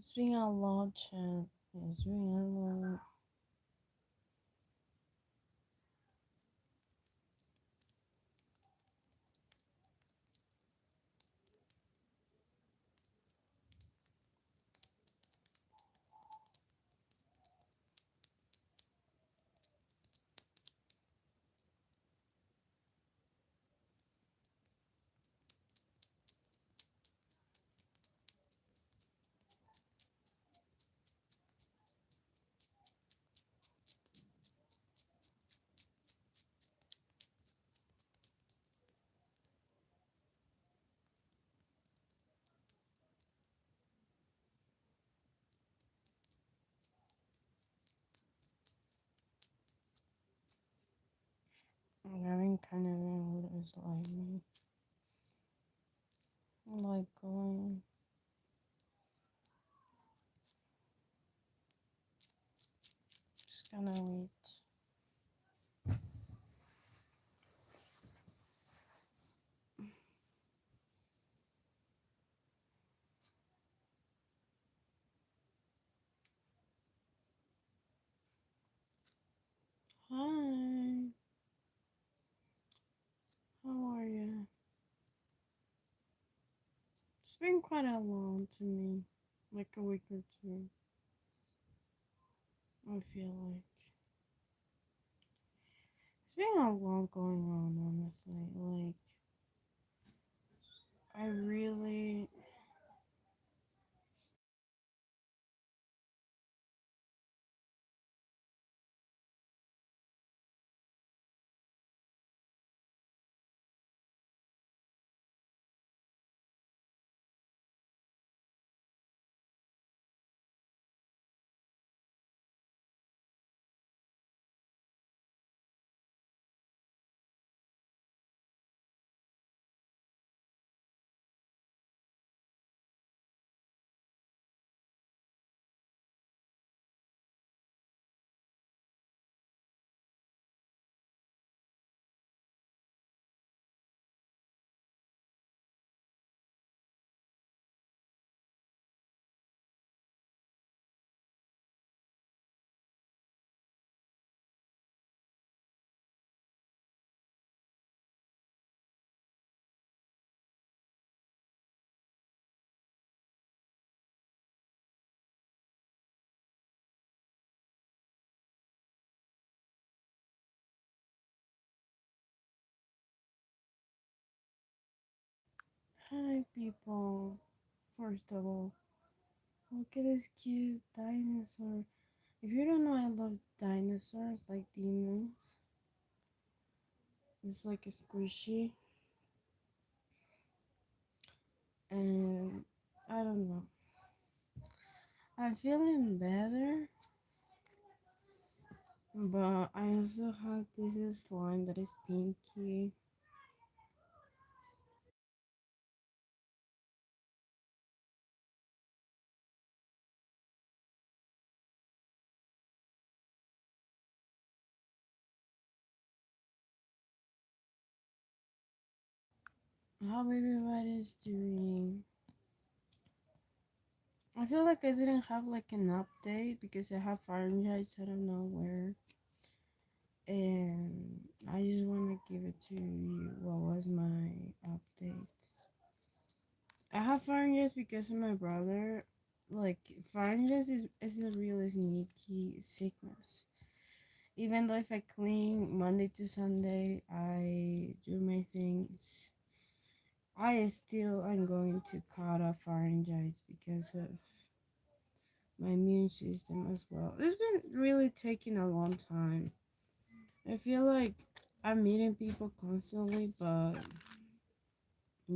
It's been a lot, chat. It's been a lot. I'm having kind of anxious like me. Like going. Just gonna wait. Hi. How are you? It's been quite a long to me. Like a week or two. I feel like. It's been a lot going on, honestly. Like, I really. Hi, people. First of all, look at this cute dinosaur. If you don't know, I love dinosaurs, like demons. It's like a squishy, and I don't know. I'm feeling better, but I also have this slime that is pinky. How everybody's doing? I feel like I didn't have like an update because I have pharyngitis out of nowhere, and I just want to give it to you. What was my update? I have pharyngitis because of my brother. Like pharyngitis is a really sneaky sickness. Even though if I clean Monday to Sunday, I do my things. I still am going to cut off pharyngitis because of my immune system as well. It's been really taking a long time. I feel like I'm meeting people constantly, but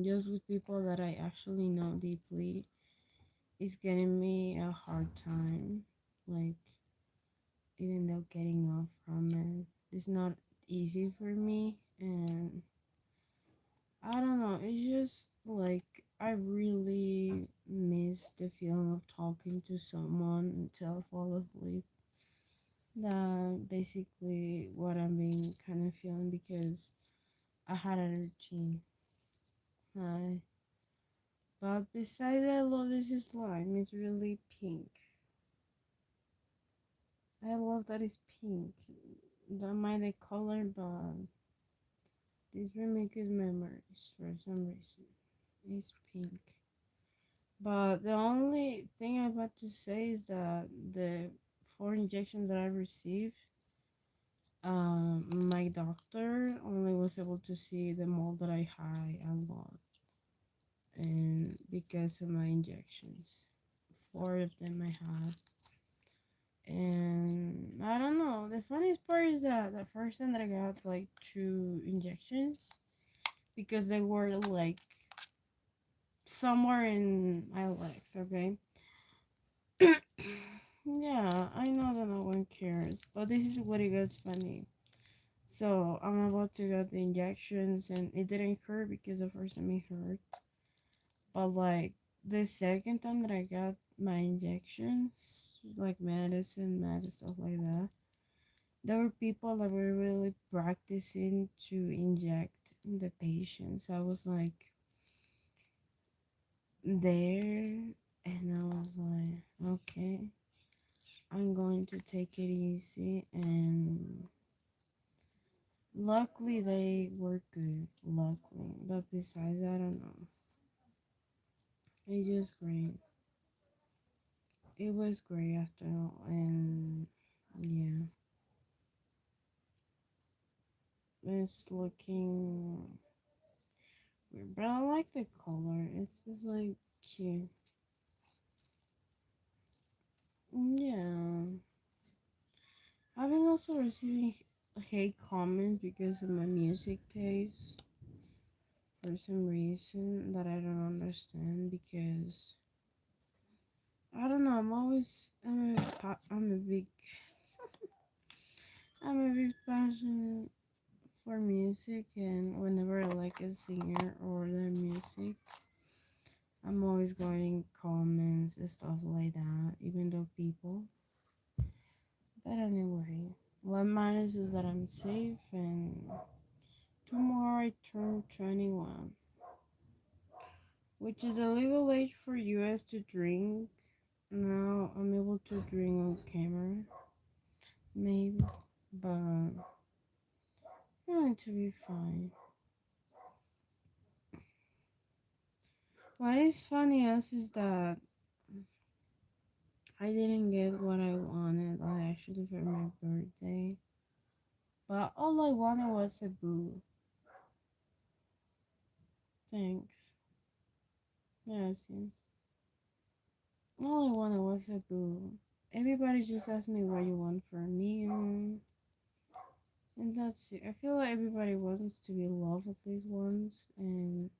just with people that I actually know deeply, it's getting me a hard time. Like, even though getting off from it is not easy for me, and I don't know, it's just like I really miss the feeling of talking to someone until I fall asleep. That basically what I'm being kind of feeling because I had a routine. Hi. But besides, I love this slime. It's really pink. I love that it's pink. Don't mind the color, but these bring me good memories for some reason. It's pink. But the only thing I'm about to say is that the 4 injections that I received, my doctor only was able to see the mole that I had a lot, and because of my injections, 4 of them I had. And I don't know. The funniest part is that the first time that I got like 2 injections, because they were like somewhere in my legs, okay? Yeah, I know that no one cares, but this is what it gets funny. So I'm about to get the injections, and it didn't hurt because the first time it hurt. But like the second time that I got my injections, like medicine, med stuff like that, there were people that were really practicing to inject the patients. I was like there, and I was like, okay, I'm going to take it easy. And luckily, they were good. Luckily, but besides, I don't know. It's just great. It was great after all, and yeah, it's looking weird, but I like the color. It's just like cute. Yeah, I've been also receiving hate comments because of my music taste for some reason that I don't understand. Because I don't know, I'm a big passion for music, and whenever I like a singer or their music, I'm always going comments and stuff like that, even though people. But anyway, what matters is that I'm safe, and tomorrow I turn 21, which is a legal age for US to drink. Now I'm able to drink on camera, maybe, but going to be fine. What is funny else is that I didn't get what I wanted, like actually for my birthday, but all I wanted was a boo. Thanks. Yes, yes. All I wanted was a boo. Everybody just asked me what you want for me, and that's it. I feel like everybody wants to be loved at least once, and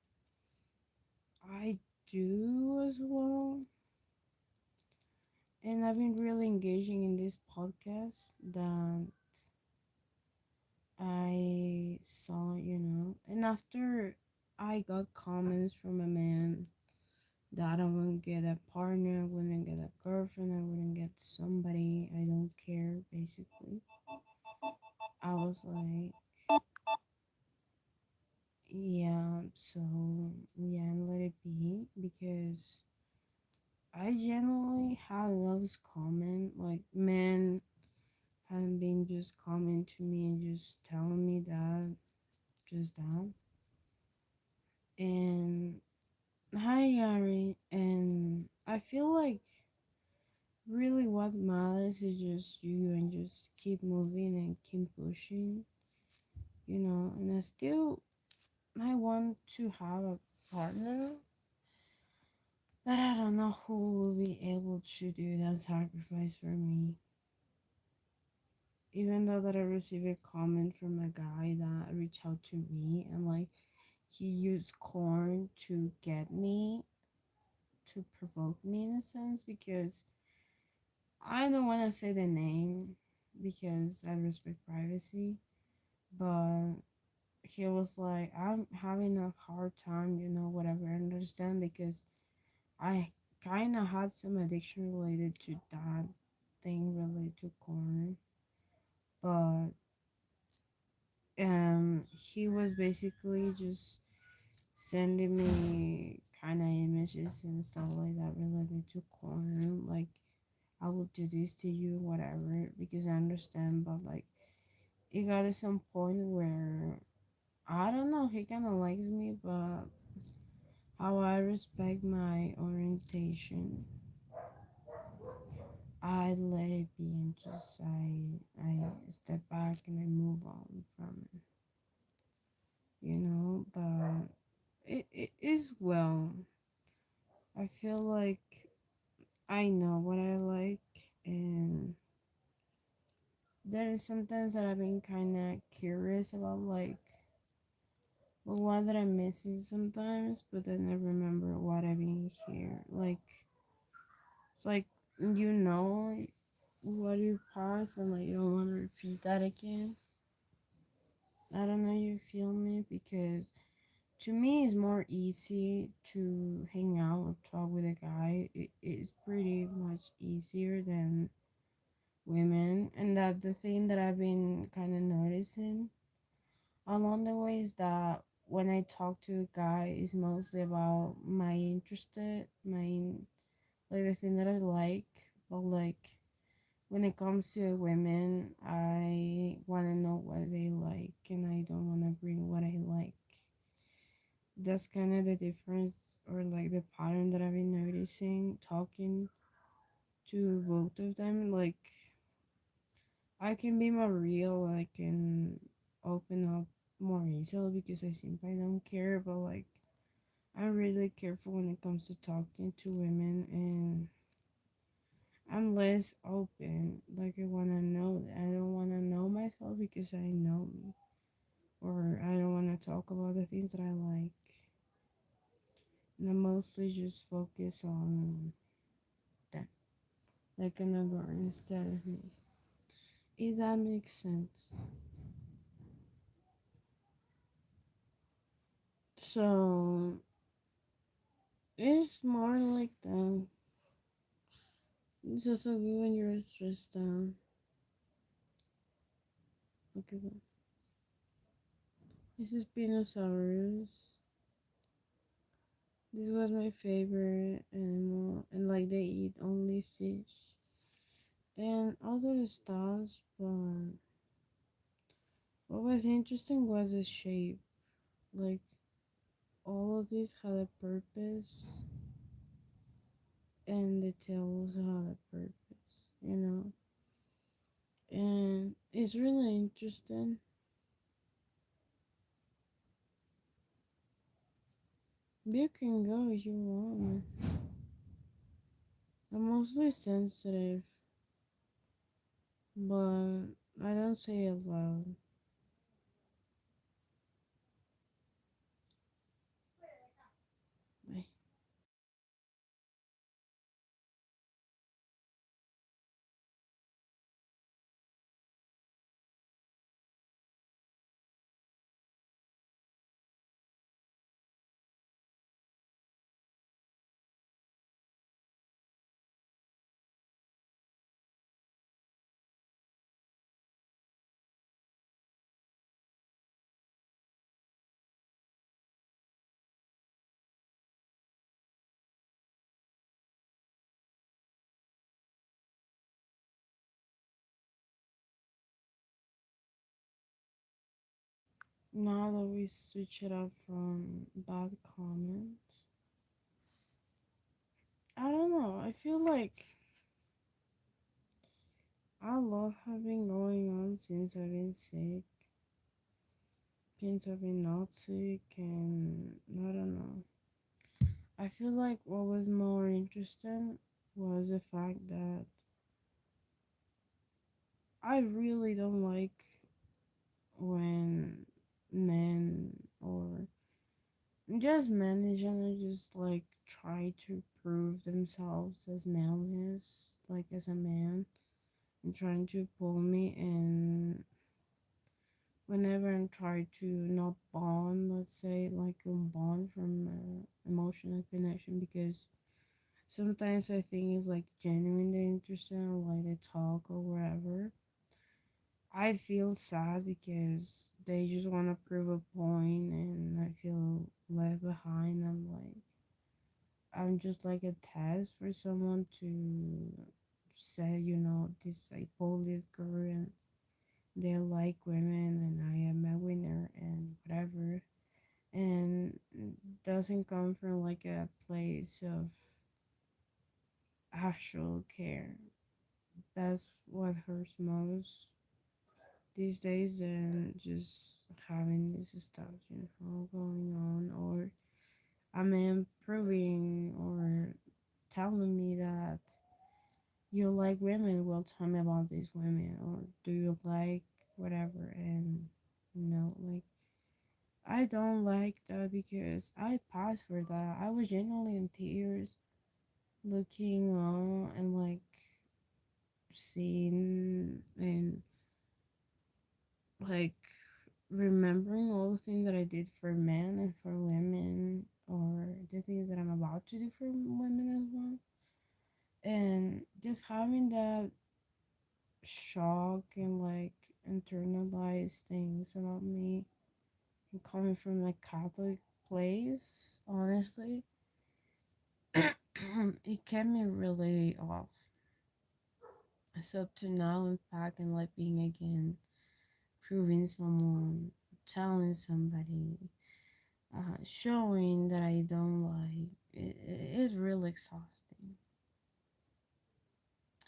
I do as well. And I've been really engaging in this podcast that I saw, and after I got comments from a man that I wouldn't get a partner, I wouldn't get a girlfriend, I wouldn't get somebody, I don't care, basically. I was like, yeah, so yeah, let it be, because I genuinely had those comments, like men have been just coming to me and just telling me that, just that. And hi, Yari, and I feel like really what matters is just you, and just keep moving and keep pushing, and I want to have a partner, but I don't know who will be able to do that sacrifice for me. Even though that I received a comment from a guy that reached out to me, and like he used corn to get me, to provoke me in a sense, because I don't want to say the name because I respect privacy, but he was like, I'm having a hard time, whatever. I understand, because I kind of had some addiction related to that thing related to corn, but he was basically just sending me kind of images and stuff like that related to corn. Like, I will do this to you, whatever, because I understand, but like, it got to some point where I don't know, he kind of likes me, but how I respect my orientation, I let it be and just I step back and I move on from it, but it is well. I feel like I know what I like, and there is sometimes that I've been kind of curious about, like, well, what that I'm missing sometimes, but then I remember what I've been here. Like, it's like, what you passed, and like, you don't want to repeat that again. I don't know, you feel me? Because to me, it's more easy to hang out or talk with a guy. It is pretty much easier than women, and that the thing that I've been kind of noticing along the way is that when I talk to a guy, it's mostly about my like the thing that I like, but like when it comes to a women, I want to know what they like, and I don't want to bring what I like. That's kind of the difference, or like the pattern that I've been noticing talking to both of them. Like, I can be more real, I can open up more easily because I simply don't care, but like, I'm really careful when it comes to talking to women, and I'm less open. Like, I want to know, I don't want to know myself because I know me, or I don't want to talk about the things that I like. And I mostly just focus on them, like another instead of me. If that makes sense. So it's more like that. It's also good when you're stressed out. Look at that. This is Spinosaurus. This was my favorite animal, and like they eat only fish and other stuff. But what was interesting was the shape. Like, all of these had a purpose, and the tail also had a purpose. And it's really interesting. You can go if you want. I'm mostly sensitive, but I don't say it loud. Bye. Now that we switch it up from bad comments, I don't know. I feel like a lot have been going on since I've been sick, since I've been not sick, and I don't know. I feel like what was more interesting was the fact that I really don't like when men, or just men in general, just like try to prove themselves as maleness, like as a man, and trying to pull me. And whenever I'm trying to not bond, let's say, like a bond from emotional connection, because sometimes I think it's like genuinely interesting, or like they talk or whatever, I feel sad because they just want to prove a point, and I feel left behind. I'm like, I'm just like a test for someone to say, this I pulled this girl and they like women and I am a winner and whatever. And doesn't come from like a place of actual care. That's what hurts most these days than just having this stuff, going on, or I mean proving or telling me that you like women. Well, tell me about these women, or do you like whatever? And like I don't like that because I passed for that. I was genuinely in tears looking on and like seeing and like remembering all the things that I did for men and for women, or the things that I'm about to do for women as well. And just having that shock and like internalized things about me and coming from a Catholic place, honestly, it kept me really off. So to now impact and like being again, proving someone, telling somebody, showing that I don't like, it's really exhausting.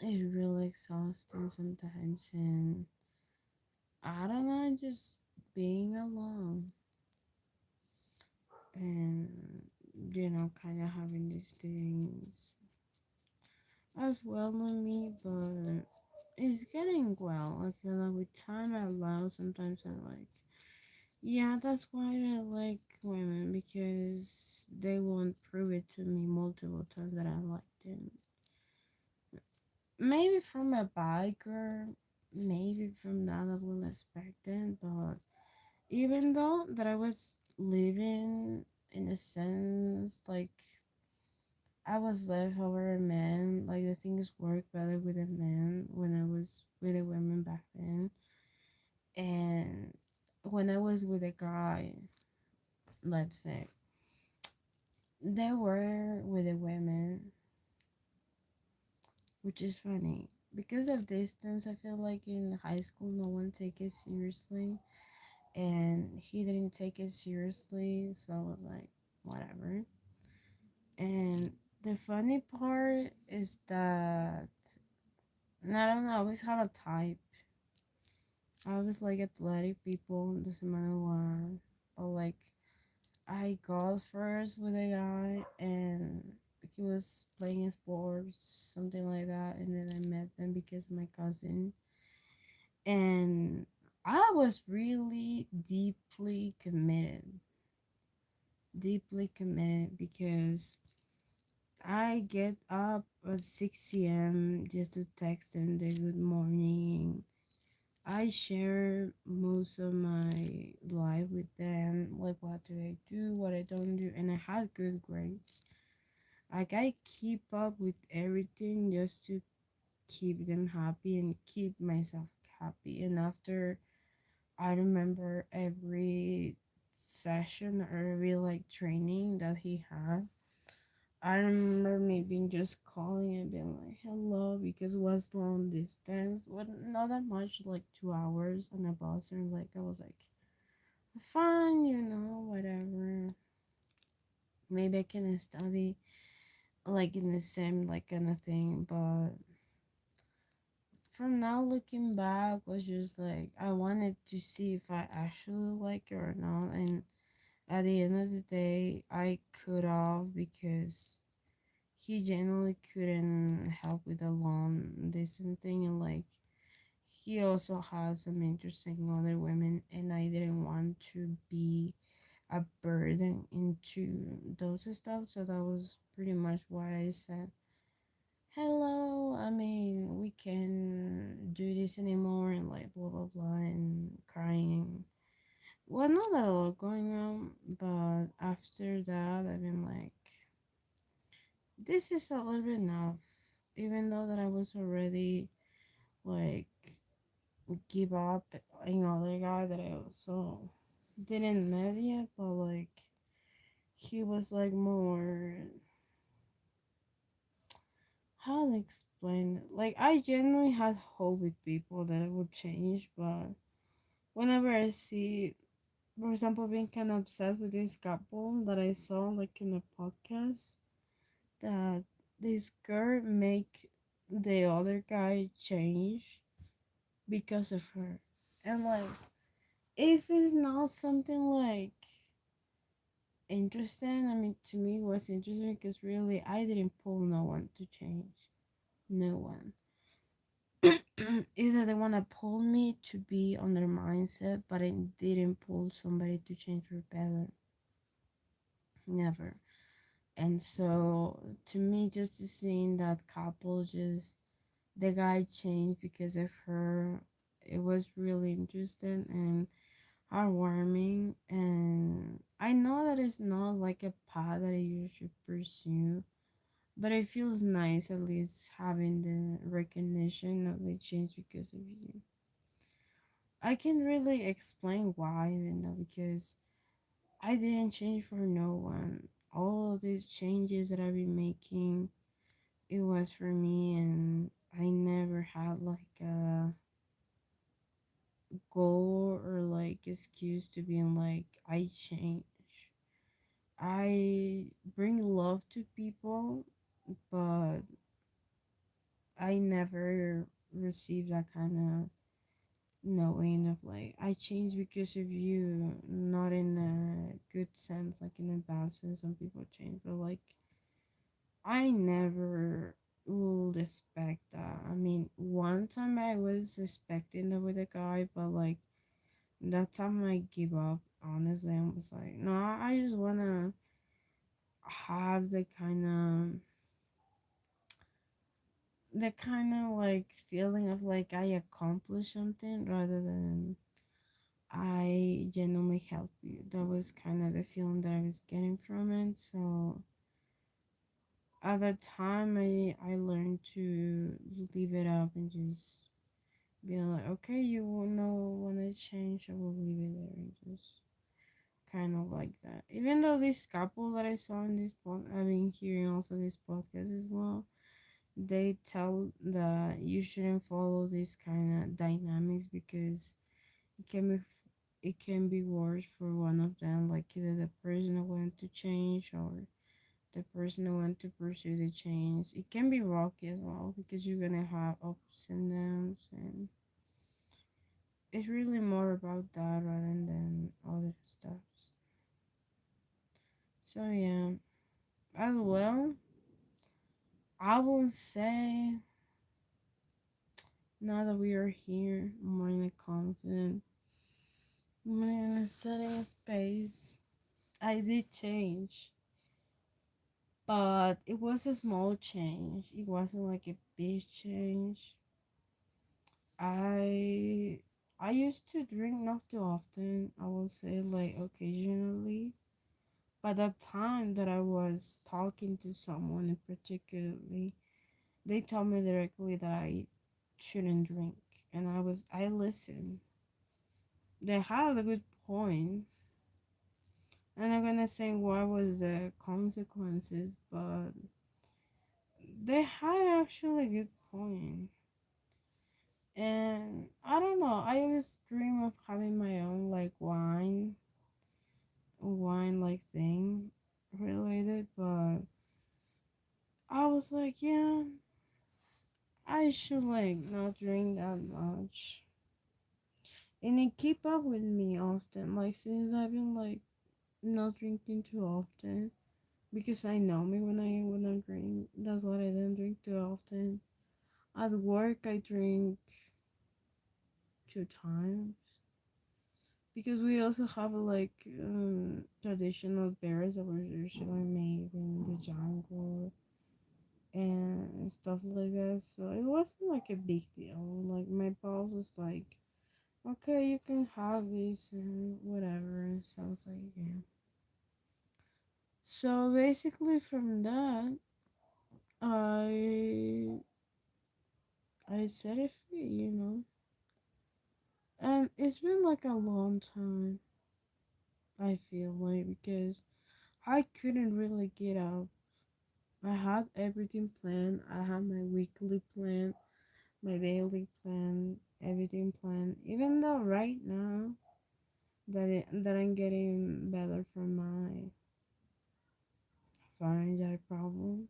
It's really exhausting sometimes, and I don't know, just being alone and kind of having these things as well on me, but it's getting well. I feel like with time I allow, sometimes I'm like, yeah, that's why I like women because they won't prove it to me multiple times that I like them. Maybe from a biker, maybe from that I will expect them, but even though that I was living in a sense like I was left over a man, like the things worked better with a man when I was with a woman back then, and when I was with a guy, let's say, they were with a women, which is funny. Because of distance, I feel like in high school no one take it seriously, and he didn't take it seriously, so I was like, whatever. And the funny part is that I don't know, I always have a type. I always like athletic people, doesn't matter what. But like I got first with a guy and he was playing sports, something like that, and then I met them because of my cousin. And I was really deeply committed because I get up at 6 a.m. just to text them the good morning. I share most of my life with them, like what do I do, what I don't do, and I had good grades. Like I keep up with everything just to keep them happy and keep myself happy. And after I remember every session or every like training that he had, I remember maybe just calling and being like, hello, because it was long distance. Well, not that much, like 2 hours on a bus. And like, I was like, fine, whatever. Maybe I can study like in the same, like kind of thing. But from now looking back, was just like, I wanted to see if I actually like it or not. And at the end of the day, I cut off because he generally couldn't help with the long distance thing, and like he also had some interesting other women, and I didn't want to be a burden into those stuff. So that was pretty much why I said hello, I mean we can do this anymore, and like blah blah blah, and crying. Well, not a lot going on, but after that I've been like, this is a little bit enough. Even though that I was already like give up another guy that I also didn't met yet, but like he was like more. how to explain it? Like, I genuinely had hope with people that it would change, but whenever I see, for example, being kind of obsessed with this couple that I saw like in a podcast, that this girl make the other guy change because of her, and like, if it's not something like interesting, I mean, to me, it was interesting because really I didn't pull no one to change, no one. Either they want to pull me to be on their mindset, but I didn't pull somebody to change for better, never. And so to me, just seeing that couple, just the guy changed because of her, it was really interesting and heartwarming. And I know that it's not like a path that you should pursue, but it feels nice at least having the recognition of the change because of you. I can really explain why, because I didn't change for no one. All of these changes that I've been making, it was for me, and I never had like a goal or like excuse to being like I change. I bring love to people, but I never received that kind of knowing of like I changed because of you, not in a good sense, like in a bad sense. Some people change, but like I never would expect that. I mean, one time I was expecting that with a guy, but like that time I give up. Honestly, I was like, no, I just wanna have the kind of like feeling of like I accomplished something rather than I genuinely help you. That was kind of the feeling that I was getting from it. So at that time, I learned to just leave it up and just be like, okay, you will know when it change, I will leave it there and just kind of like that. Even though this couple that I saw in this I've been hearing also this podcast as well. They tell that you shouldn't follow this kind of dynamics because it can be it can be worse for one of them, like either the person who want to change or the person who want to pursue the change. It can be rocky as well because you're gonna have ups and downs, and it's really more about that rather than other stuff. So yeah, as well, I will say now that we are here, more in a confident, more in a setting space, I did change. But it was a small change. It wasn't like a big change. I I used to drink not too often. I will say like occasionally. By that time that I was talking to someone in particularly, they told me directly that I shouldn't drink, and I listened. They had a good point, and I'm gonna say what was the consequences, but they had actually a good point. And I don't know, I always dream of having my own like wine like thing related, but I was like, yeah, I should like not drink that much. And it keep up with me often, like since I've been like not drinking too often. Because I know me when I drink. That's why I don't drink too often. At work I drink 2 times. Because we also have like traditional beers that were usually made in the jungle and stuff like that. So it wasn't like a big deal. Like my boss was like, "Okay, you can have this and whatever." So I was like, "Yeah." So basically, from that, I I set it free. And it's been like a long time. I feel like because I couldn't really get up I have everything planned. I have my weekly plan, my daily plan, everything planned. Even though right now that I'm getting better from my pharyngeal problem,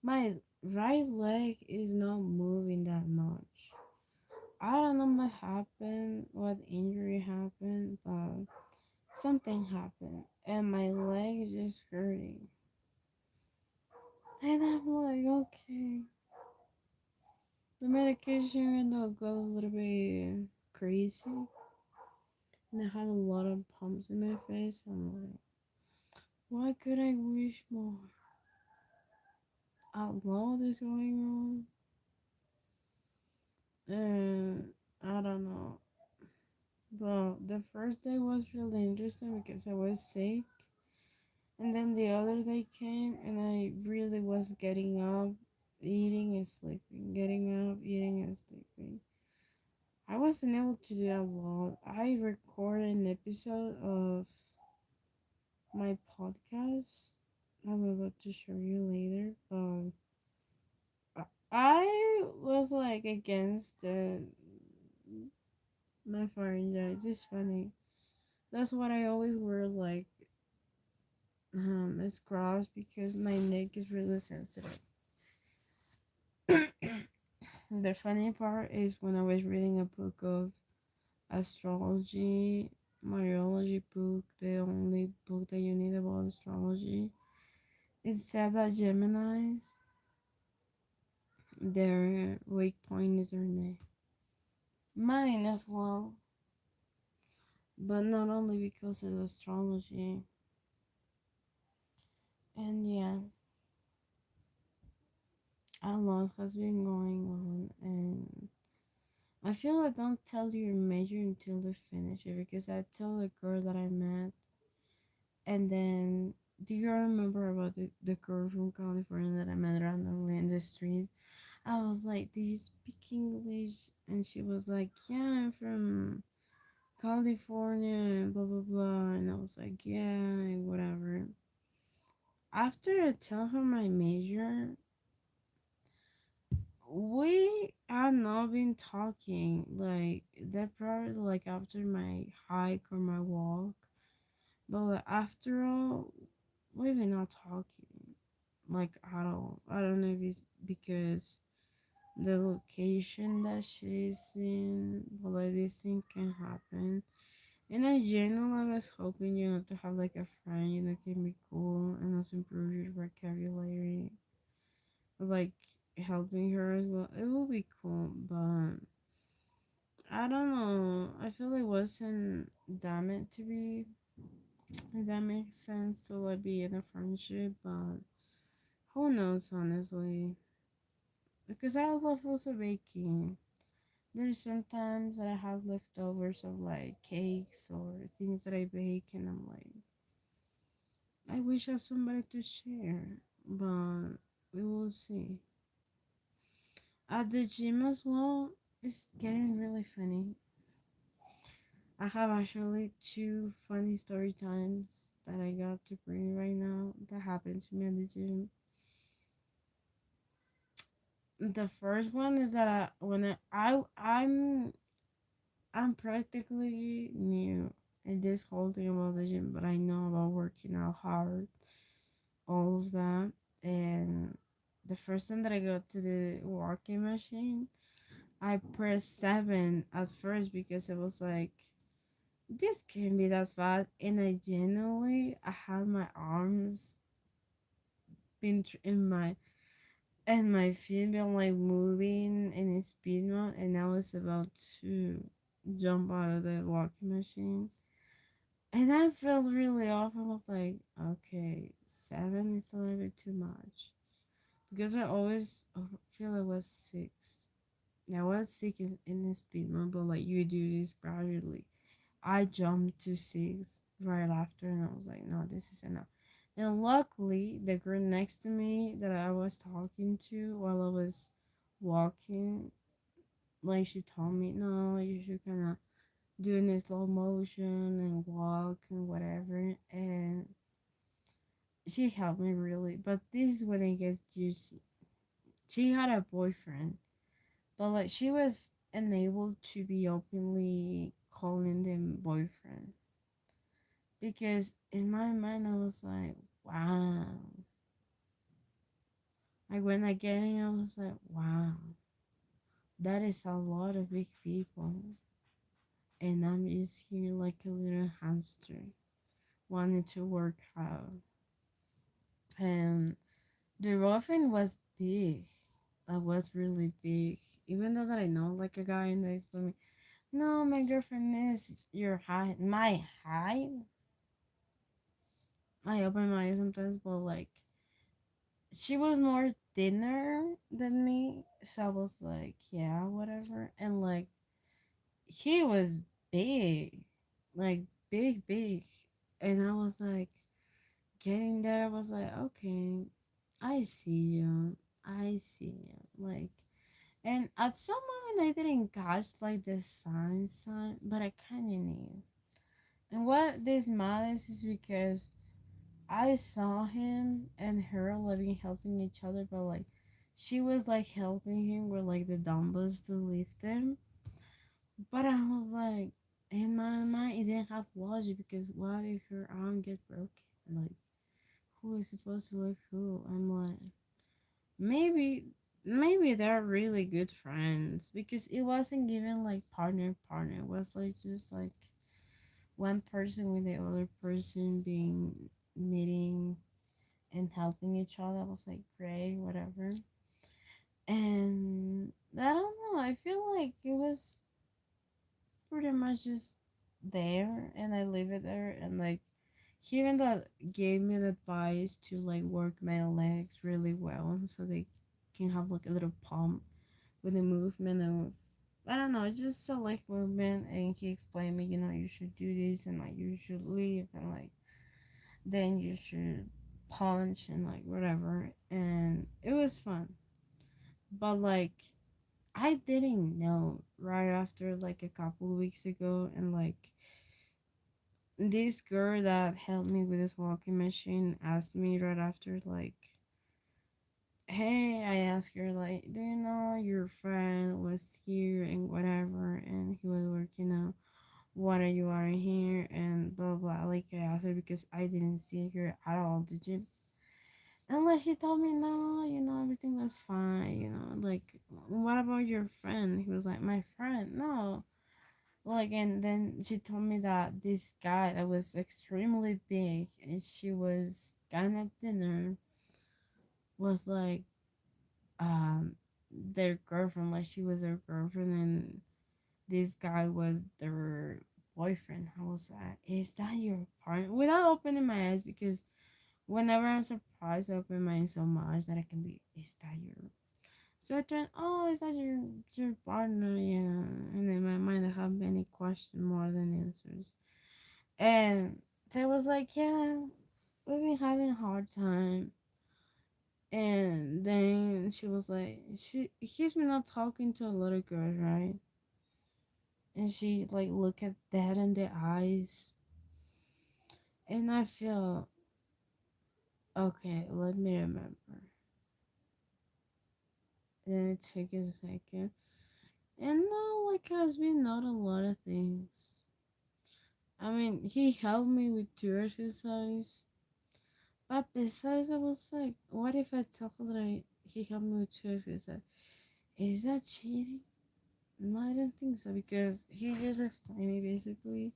my right leg is not moving that much. I don't know what happened, what injury happened, but something happened, and my leg is just hurting. And I'm like, okay, the medication and I'll go a little bit crazy. And I have a lot of bumps in my face. I'm like, why could I wish more? A lot is going on. And I don't know. But the first day was really interesting because I was sick. And then the other day came and I really was getting up, eating and sleeping, getting up, eating and sleeping. I wasn't able to do a lot. I recorded an episode of my podcast. I'm about to show you later. I was like against my pharyngitis. It's funny. That's what I always wear like it's crossed because my neck is really sensitive. The funny part is when I was reading a book of astrology, Mariology book, the only book that you need about astrology. It said that Geminis, their weak point is their neck. Mine as well, but not only because of astrology. And yeah, a lot has been going on, and I feel I don't tell your major until they finish it because I told the girl that I met, and then do you remember about the girl from California that I met randomly in the street? I was like, do you speak English? And she was like, yeah, I'm from California and blah blah blah. And I was like, yeah, whatever. After I tell her my major, we had not been talking. Like that probably like after my hike or my walk. But like, after all, we've been not talking like at all. I don't know if it's because the location that she's in, but like this thing can happen. And in general, I was hoping, to have like a friend, can be cool and also improve your vocabulary, like helping her as well. It will be cool, but I don't know. I feel it wasn't that meant to be. If that makes sense to like be in a friendship, but who knows, honestly? Because I love also baking. There's sometimes that I have leftovers of like cakes or things that I bake, and I'm like, I wish I have somebody to share, but we will see. At the gym as well, it's getting really funny. I have actually two funny story times that I got to bring right now that happened to me at the gym. The first one is that I'm practically new in this whole thing about the gym, but I know about working out hard, all of that. And the first time that I got to the walking machine, I pressed 7 at first because it was like, this can't be that fast. And I genuinely, I had my arms in my and my feet been like moving in a speed mode, and I was about to jump out of the walking machine. And I felt really off. I was like, okay, 7 is a little bit too much. Because I always feel it was 6. Now, was 6 is in the speed mode, but like you do this gradually. I jumped to 6 right after, and I was like, no, this is enough. And luckily, the girl next to me that I was talking to while I was walking, like she told me, no, you should kind of do in slow motion and walk and whatever. And she helped me really, but this is when it gets juicy. She had a boyfriend, but like she was unable to be openly calling them boyfriend because in my mind I was like, wow. Like when I get in, I was like, wow, that is a lot of big people, and I'm just here like a little hamster, wanting to work out. And the boyfriend was big. That was really big. Even though that I know like a guy and that is for me. No, my girlfriend is your height. My height? I open my eyes sometimes, but like she was more thinner than me. So I was like, yeah, whatever. And like he was big. Like big, big. And I was like getting there, I was like, okay, I see you. I see you. Like and at some moment I didn't catch like the sign, but I kinda knew. And what this matters is because I saw him and her living helping each other, but like she was like helping him with like the dumbbells to lift them. But I was like, in my mind, it didn't have logic because what if her arm get broken? Like, who is supposed to lift who? I'm like, maybe, maybe they're really good friends because it wasn't given like partner. It was like just like one person with the other person being knitting and helping each other. I was like, great, whatever. And I don't know. I feel like it was pretty much just there, and I leave it there. And like, he even that gave me the advice to like work my legs really well, so they can have like a little pump with the movement of. I don't know, just a leg movement, and he explained me, you should do this, and like you should leave, and like then you should punch and like whatever, and it was fun. But like I didn't know right after like a couple of weeks ago, and like this girl that helped me with this walking machine asked me right after, like, hey, I asked her, like, do you know your friend was here and whatever, and he was working out. What are you wearing here? And blah blah. Like, I asked her because I didn't see her at all, did you? And like, she told me, no, everything was fine, like, what about your friend? He was like, my friend? No. Like, and then she told me that this guy that was extremely big and she was kind of thinner was like their girlfriend. Like, she was their girlfriend, and this guy was their boyfriend. I was like, is that your partner? Without opening my eyes, because whenever I'm surprised, I open my eyes so much that I can be, is that your. So I turned, oh, is that your partner? Yeah. And in my mind, I have many questions more than answers. And they was like, yeah, we've been having a hard time. And then she was like, he's been not talking to a little girl, right? And she like look at that in the eyes. And I feel, okay, let me remember. Then it took a second. And now, like, has been not a lot of things. I mean, he helped me with two exercise. But besides, I was like, what if I told her he helped me with two exercise? Is that cheating? No, I don't think so, because he just explained me basically.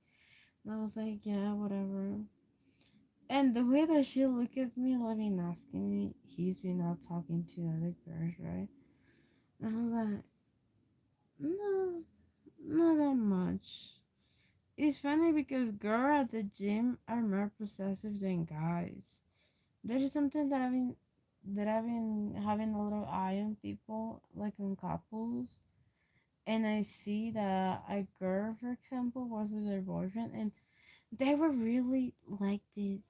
And I was like, yeah, whatever. And the way that she looked at me, like, been asking me, he's been out talking to other girls, right? And I was like, no, not that much. It's funny because girls at the gym are more possessive than guys. There's sometimes that I've been having a little eye on people, like on couples, and I see that a girl, for example, was with her boyfriend, and they were really like this.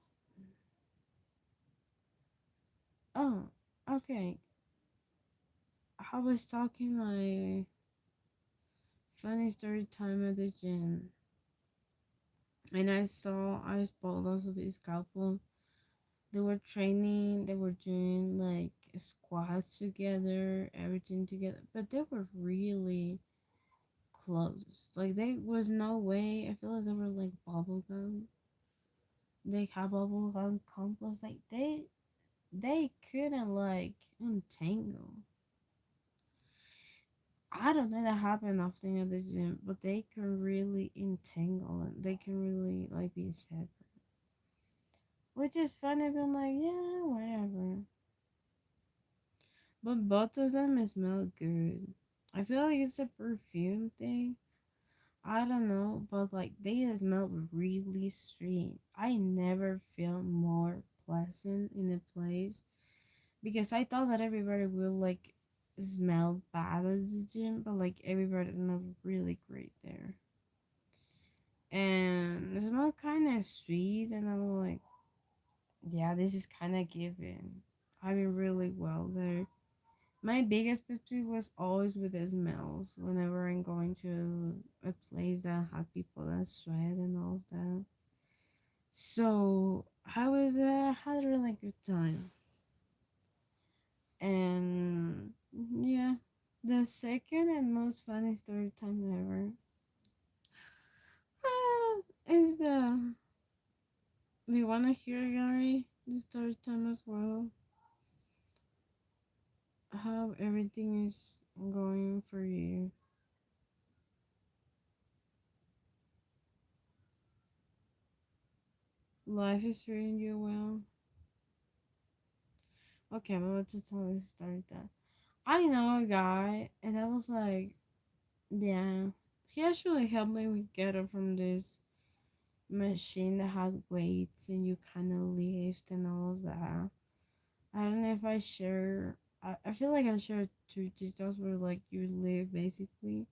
Oh, okay. I was talking my funny story time at the gym, and I spotted also this couple, They were training, they were doing like squats together, everything together, but they were really close. Like there was no way. I feel like they were like bubblegum. They had bubblegum complex. Like they couldn't like untangle. I don't know that happen often at the gym, but they can really entangle and they can really like be separate. Which is funny, being like, yeah, whatever. But both of them smell good. I feel like it's a perfume thing. I don't know, but like they smell really sweet. I never feel more pleasant in a place because I thought that everybody will like smell bad at the gym, but like everybody smells really great there. And it smelled kind of sweet, and I'm like, yeah, this is kind of given. I mean, really well there. My biggest pet peeve was always with the smells whenever I'm going to a place that had people that sweat and all of that. So I was had a really good time. And yeah, the second and most funny story time ever is the. Do you want to hear, Gary? The story time as well. How everything is going for you. Life is treating you well. Okay, I'm about to tell this story that I know a guy, and I was like, yeah, he actually helped me get up from this machine that had weights and you kind of lift and all of that. I don't know if I share. I feel like I shared two TikToks where like you live basically.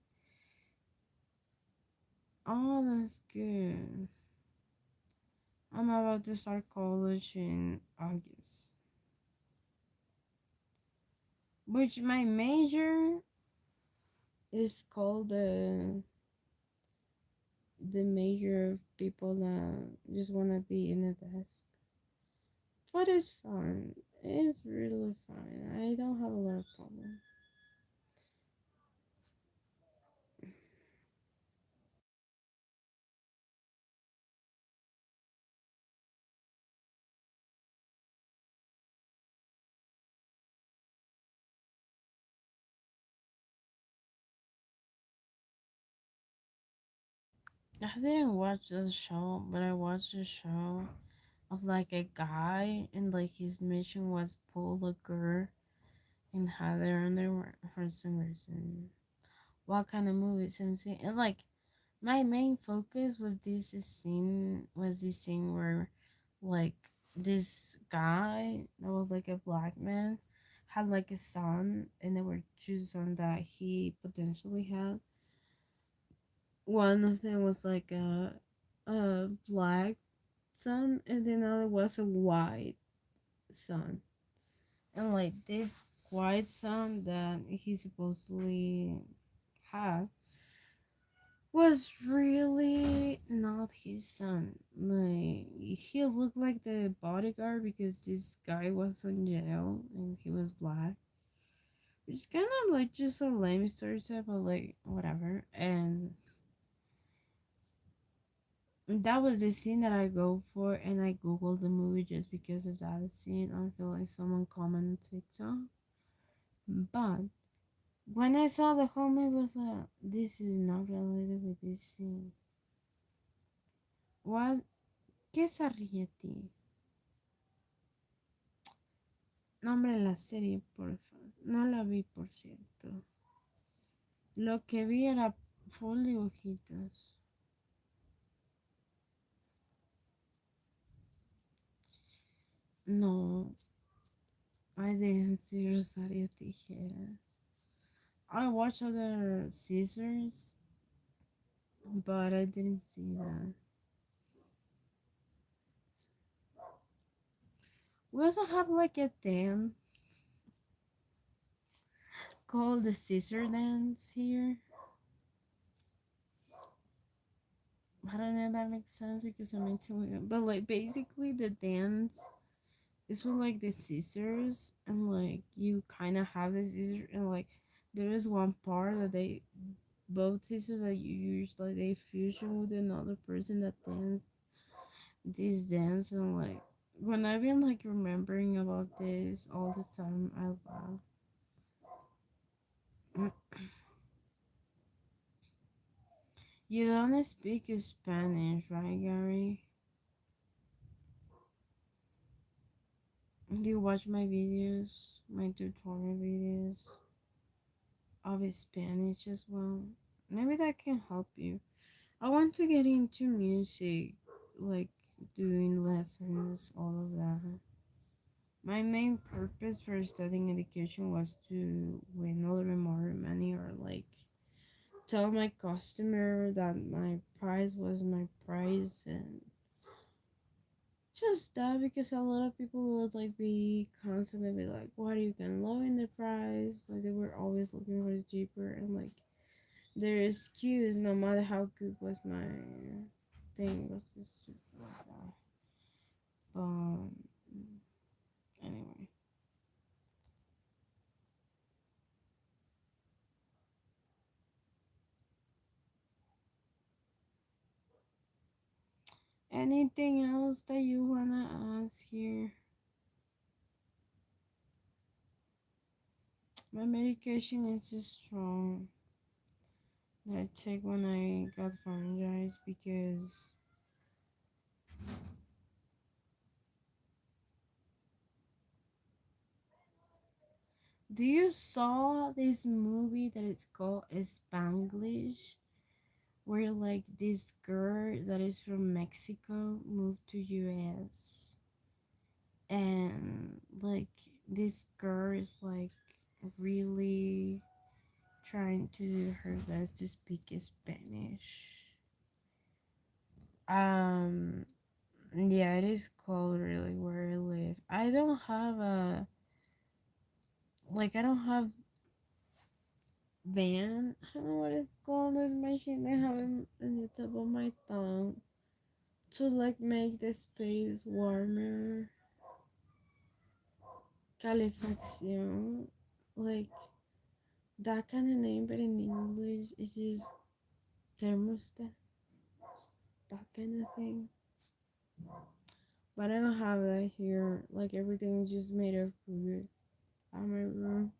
Oh, that's good. I'm about to start college in August, which my major is called the major of people that just want to be in a desk. But it's fun. It's really fun. I don't have a lot of problems. I didn't watch the show, but I watched a show of like a guy and like his mission was pull a girl and have their underwear for some reason. What kind of movies and see and like my main focus was this scene where like this guy that was like a black man had like a son and there were two sons that he potentially had. One of them was like a black son and the other was a white son. And like this white son that he supposedly had was really not his son. Like he looked like the bodyguard because this guy was in jail and he was black. Which is kind of like just a lame stereotype, but like whatever. And that was the scene that I go for, and I googled the movie just because of that scene. I feel like someone commented on TikTok, but when I saw the whole movie, I was like, this is not related with this scene. What? ¿Qué se ríe ti? Nombre de la serie, porfa. No la vi, por cierto. Lo que vi era full dibujitos. No, I didn't see Rosario Tijeras. I watched other scissors, but I didn't see that. We also have like a dance called the scissor dance here. I don't know if that makes sense because I'm into it. But like basically the dance It's with like the scissors, and like you kind of have the scissors, and like there is one part that they both scissors that you use, like they fusion with another person that dance this dance, and like when I've been like remembering about this all the time, I laugh. You don't speak Spanish, right, Gary? Do you watch my videos, my tutorial videos of Spanish as well? Maybe that can help you. I want to get into music, like doing lessons, all of that. My main purpose for studying education was to win a little more money, or like tell my customer that my price was my price, and just that, because a lot of people would like be constantly be like, what are you gonna low in the price? Like they were always looking for the cheaper, and like their excuse, no matter how good was my thing, was just cheaper like that. But anyway, anything else that you wanna ask here? My medication is just strong that I take when I got pharyngitis, because do you saw this movie that is called Spanglish, where like this girl that is from Mexico moved to US, and like this girl is like really trying to do her best to speak Spanish. Um yeah, it is cold really where I live. I don't have a I don't have van. I don't know what it's called. This machine they have in the top of my tongue to like make the space warmer. Calefacción, like that kind of name, but in English it's just thermostat, that kind of thing. But I don't have that here. Like everything is just made of wood at my room.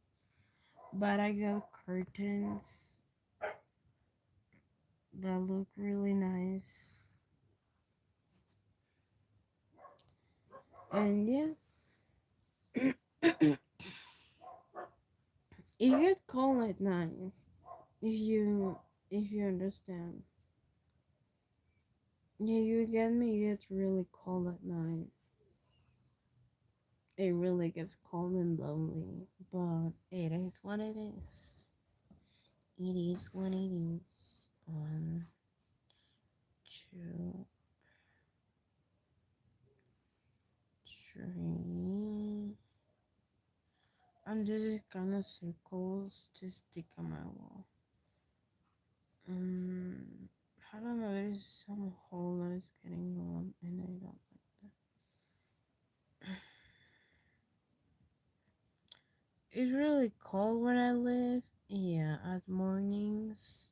But I got curtains that look really nice. And yeah, it gets cold at night if you understand. Yeah, you get me. It gets really cold at night. It really gets cold and lonely, but it is what it is. It is what it is. One, two, three. I'm just kind of circles to stick on my wall. I don't know. There's some hole that is getting on, and I don't like that. It's really cold where I live. Yeah, at mornings.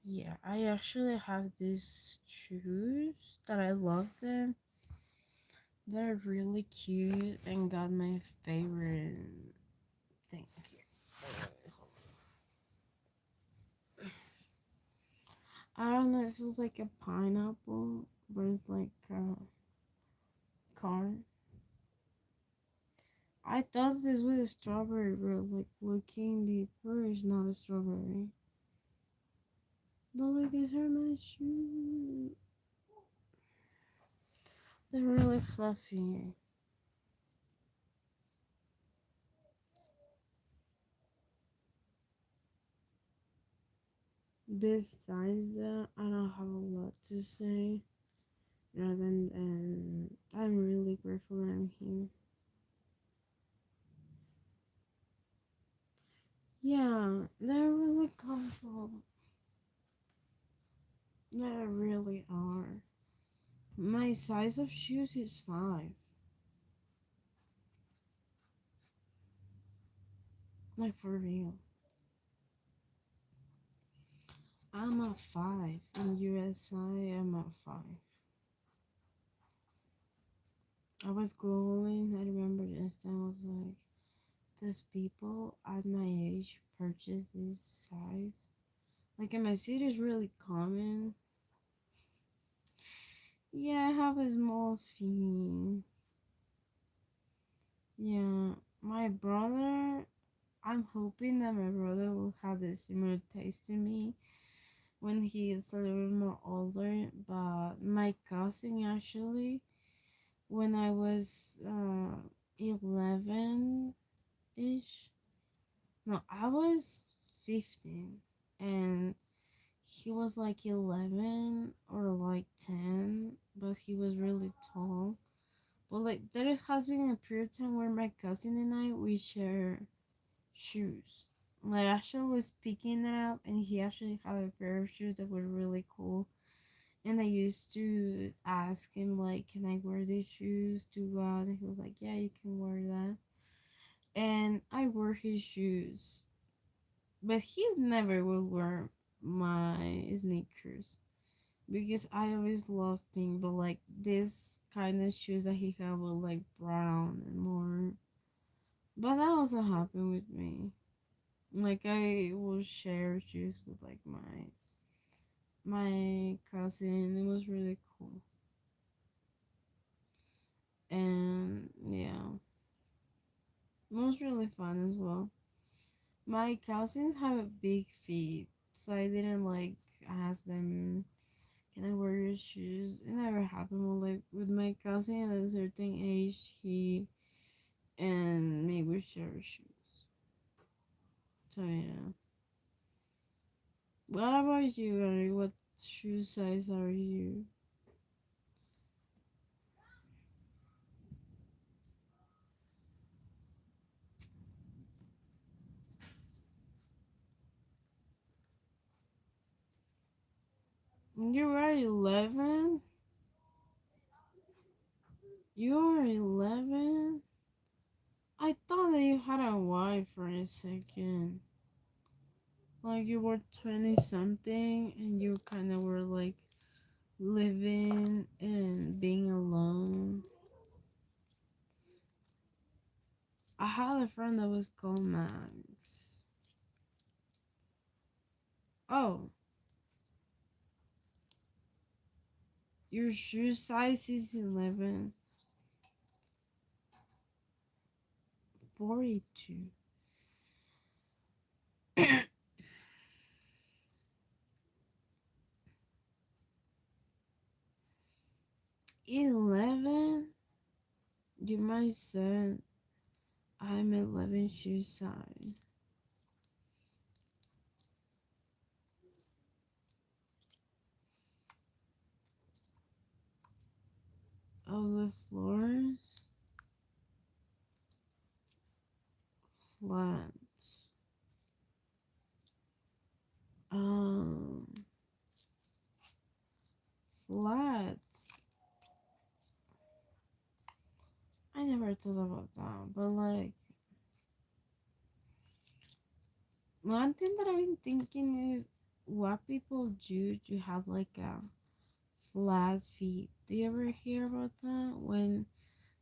Yeah, I actually have these shoes that I love them. They're really cute and got my favorite thing here. I don't know, it feels like a pineapple, but it's like a corn. I thought this was a strawberry, but like looking deeper, it's not a strawberry. But like these are my shoes. They're really fluffy. Besides that, I don't have a lot to say. Rather than I'm really grateful that I'm here. Yeah, they're really comfortable. They really are. My size of shoes is 5. Like for real. I'm a 5. In USI, I'm a 5. I was Googling, I remember this time I was like, does people at my age purchase this size? Like in my city is really common. Yeah, I have a small feet. Yeah, my brother, I'm hoping that my brother will have a similar taste to me when he is a little more older. But my cousin actually, when I was 11 ish, no, I was 15, and he was like 11 or like 10, but he was really tall. But like there has been a period of time where my cousin and I we share shoes. Like actually was picking it up, and he actually had a pair of shoes that were really cool. And I used to ask him like, "Can I wear these shoes to go out?" And he was like, "Yeah, you can wear that." And I wore his shoes, but he never will wear my sneakers because I always love pink. But like this kind of shoes that he had were like brown and more. But that also happened with me. Like I will share shoes with like my cousin. It was really cool. And yeah, it was really fun as well. My cousins have a big feet, so I didn't like ask them, "Can I wear your shoes?" It never happened. Well, like with my cousin at a certain age, he and me we share shoes. So yeah. What about you, Ari? What shoe size are you? You are 11? You're 11? I thought that you had a wife for a second. Like you were 20 something and you kind of were like living and being alone. I had a friend that was called Max. Oh, your shoe size is 11. 42. 11? You might say I'm 11 shoe size. Of the floors, flats. Um, flats. I never thought about that, but like one thing that I've been thinking is what people do to have like a flat feet. Do you ever hear about that when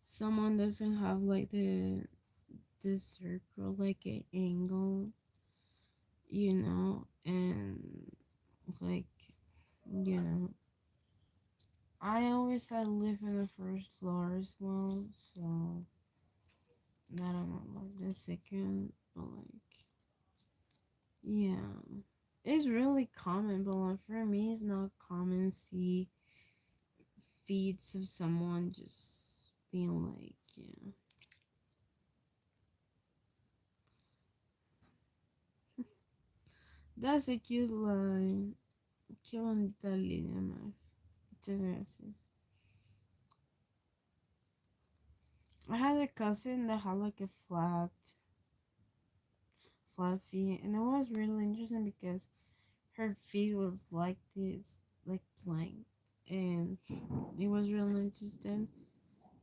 someone doesn't have like the circle like an angle, and like you know I always had live in the first floor as well, so I don't know like the second, but like yeah, it's really common, but like for me, it's not common to see feeds of someone just being like, yeah, that's a cute line. Qué bonita línea más. Muchas gracias. I had a cousin that had like a flat feet, and it was really interesting because her feet was like this, like blank, and it was really interesting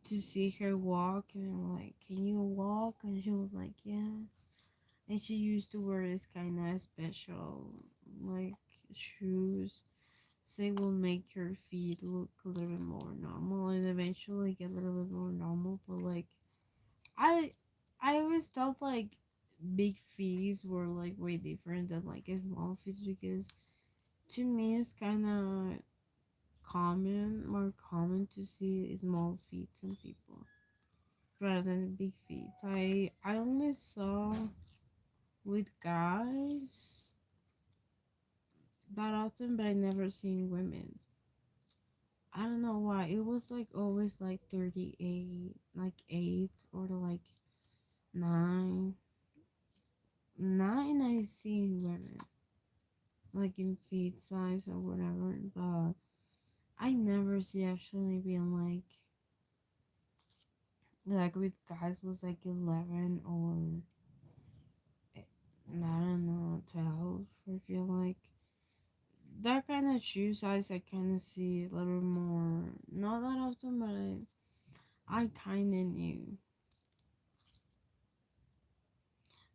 to see her walk. And I'm like, "Can you walk?" And she was like, "Yeah." and she used to wear this kind of special like shoes. So it will make her feet look a little bit more normal and eventually get a little bit more normal. But like I I always thought like big feet were like way different than like small feet because to me it's kind of more common to see small feet in people rather than big feet. I only saw with guys that often, but I never seen women. I don't know why. It was like always like 38, like 8 or like 9. 9 I see women, like in feet size or whatever, but I never see actually being like with guys was like 11 or I don't know 12. I feel like that kind of shoe size I kind of see a little more, not that often, but I kind of knew.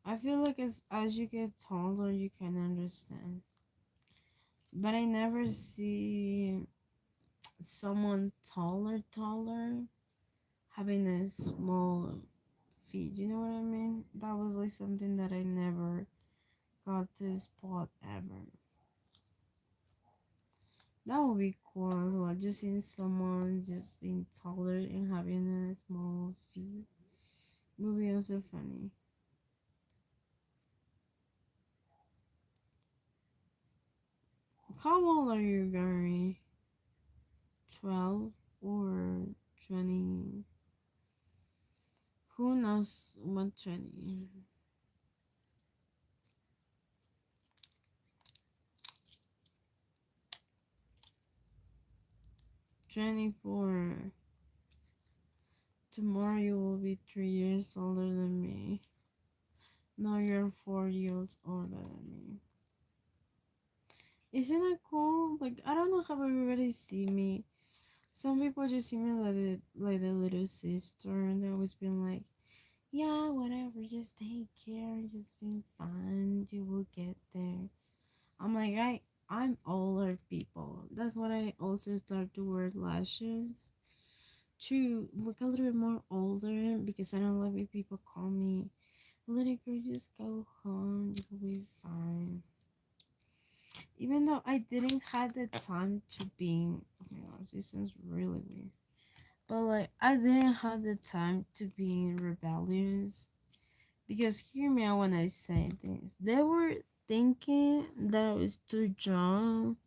I feel like as you get taller, you can understand. But I never see someone taller having a small feet. You know what I mean? That was like something that I never got to spot ever. That would be cool as well. Just seeing someone just being taller and having a small feet would be also funny. How old are you, Gary? 12 or 20? Who knows what 20? 24. Tomorrow you will be 3 years older than me. Now you're 4 years older than me. Isn't that cool? Like I don't know how everybody see me. Some people just see me like the little sister, and they always been like, "Yeah, whatever, just take care, just being fun. You will get there." I'm like, I'm older people. That's what I also start to wear lashes to look a little bit more older because I don't like when people call me little girl. Just go home, you'll be fine. Even though I didn't have the time to be, oh my gosh, this sounds really weird. But like, I didn't have the time to be rebellious because hear me out when I say this. They were thinking that I was too young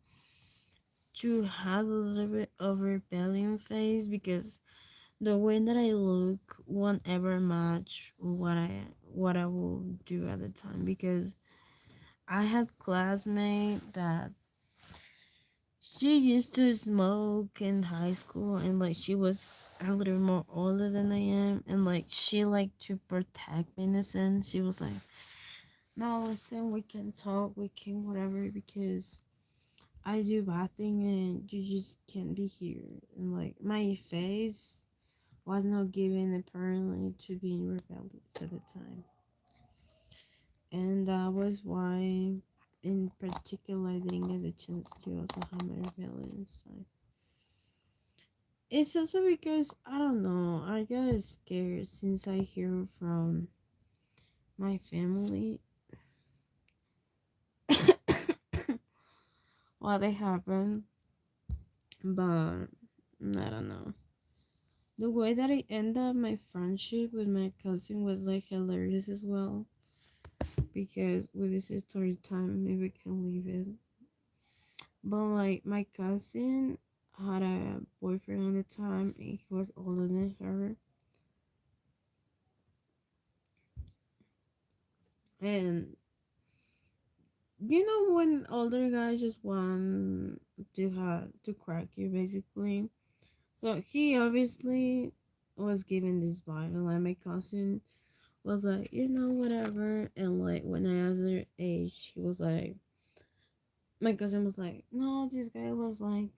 to have a little bit of rebellion phase because the way that I look won't ever match what I will do at the time because I had classmate that she used to smoke in high school and like she was a little more older than I am and like she liked to protect me in a sense. She was like, no, listen, we can talk, we can whatever because I do bad thing and you just can't be here. And like my face was not given apparently to being rebellious at the time. And that was why in particular I didn't get the chance to also have my rebellious side. It's also because I don't know, I got scared since I hear from my family what they happened, but I don't know. The way that I end up my friendship with my cousin was like hilarious as well. Because with this is story time, maybe we can leave it. But like my cousin had a boyfriend at the time, and he was older than her. And you know when older guys just want to crack you basically. So he obviously was given this vibe, and like my cousin was like, whatever. And like when I asked her age, he was like, my cousin was like, no, this guy was like